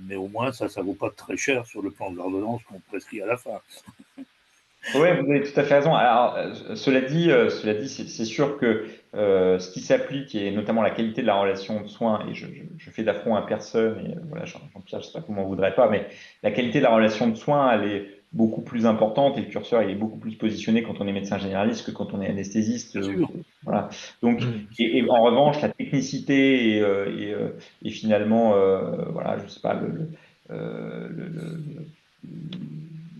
Mais au moins ça vaut pas très cher sur le plan de l'ordonnance qu'on prescrit à la fin. » Oui, vous avez tout à fait raison. Alors, cela dit, c'est sûr que ce qui s'applique, et notamment la qualité de la relation de soins, et je fais d'affront à personne, et voilà, Jean-Pierre, je sais pas comment on voudrait pas, mais la qualité de la relation de soins, elle est beaucoup plus importante, et le curseur, il est beaucoup plus positionné quand on est médecin généraliste que quand on est anesthésiste. Bien sûr. Voilà. Donc, et en revanche, la technicité et finalement, voilà, je sais pas,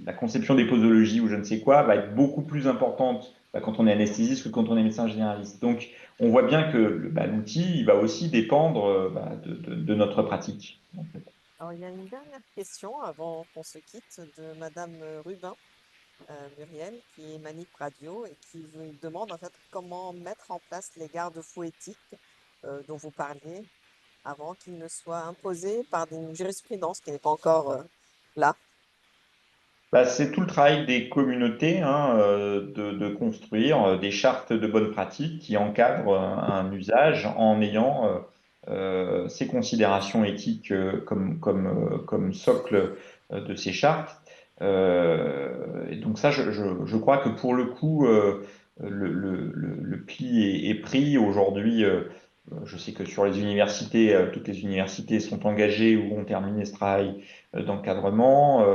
la conception des posologies ou je ne sais quoi va être beaucoup plus importante quand on est anesthésiste que quand on est médecin généraliste. Donc, on voit bien que l'outil, il va aussi dépendre de notre pratique. En fait. Alors, il y a une dernière question avant qu'on se quitte de Madame Rubin, Muriel, qui est Manip Radio et qui vous demande en fait comment mettre en place les garde-fous éthiques dont vous parliez avant qu'ils ne soient imposés par une jurisprudence qui n'est pas encore là. C'est tout le travail des communautés, hein, de construire des chartes de bonne pratique qui encadrent un usage en ayant ces considérations éthiques comme socle de ces chartes. Et donc ça, je crois que pour le coup, le pli est pris aujourd'hui. Je sais que sur les universités, toutes les universités sont engagées ou ont terminé ce travail d'encadrement.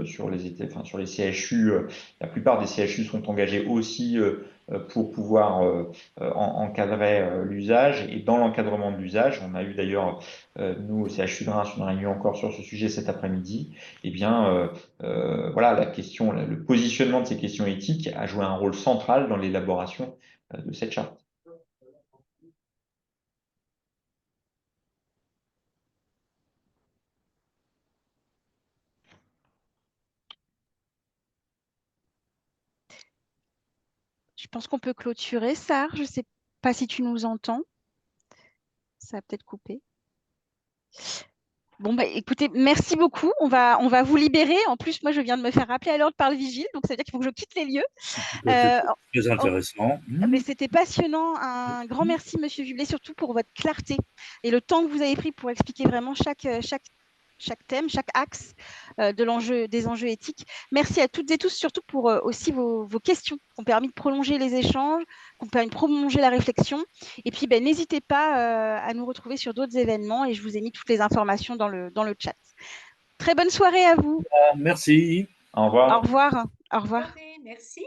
Sur les CHU, la plupart des CHU sont engagés aussi pour pouvoir encadrer l'usage. Et dans l'encadrement de l'usage, on a eu d'ailleurs, nous, au CHU de Reims, une réunion encore sur ce sujet cet après-midi. Eh bien, voilà, le positionnement de ces questions éthiques a joué un rôle central dans l'élaboration de cette charte. Je pense qu'on peut clôturer, Sarah. Je ne sais pas si tu nous entends. Ça a peut-être coupé. Bon, écoutez, merci beaucoup. On va vous libérer. En plus, moi, je viens de me faire rappeler à l'ordre par le vigile, donc ça veut dire qu'il faut que je quitte les lieux. C'était très intéressant. Mais c'était passionnant. Un grand merci, Monsieur Jublet, surtout pour votre clarté et le temps que vous avez pris pour expliquer vraiment chaque thème, chaque axe des enjeux éthiques. Merci à toutes et tous, surtout pour aussi vos questions qui ont permis de prolonger les échanges, qui ont permis de prolonger la réflexion. Et puis, n'hésitez pas à nous retrouver sur d'autres événements et je vous ai mis toutes les informations dans le chat. Très bonne soirée à vous. Merci. Au revoir. Au revoir. Au revoir. Merci.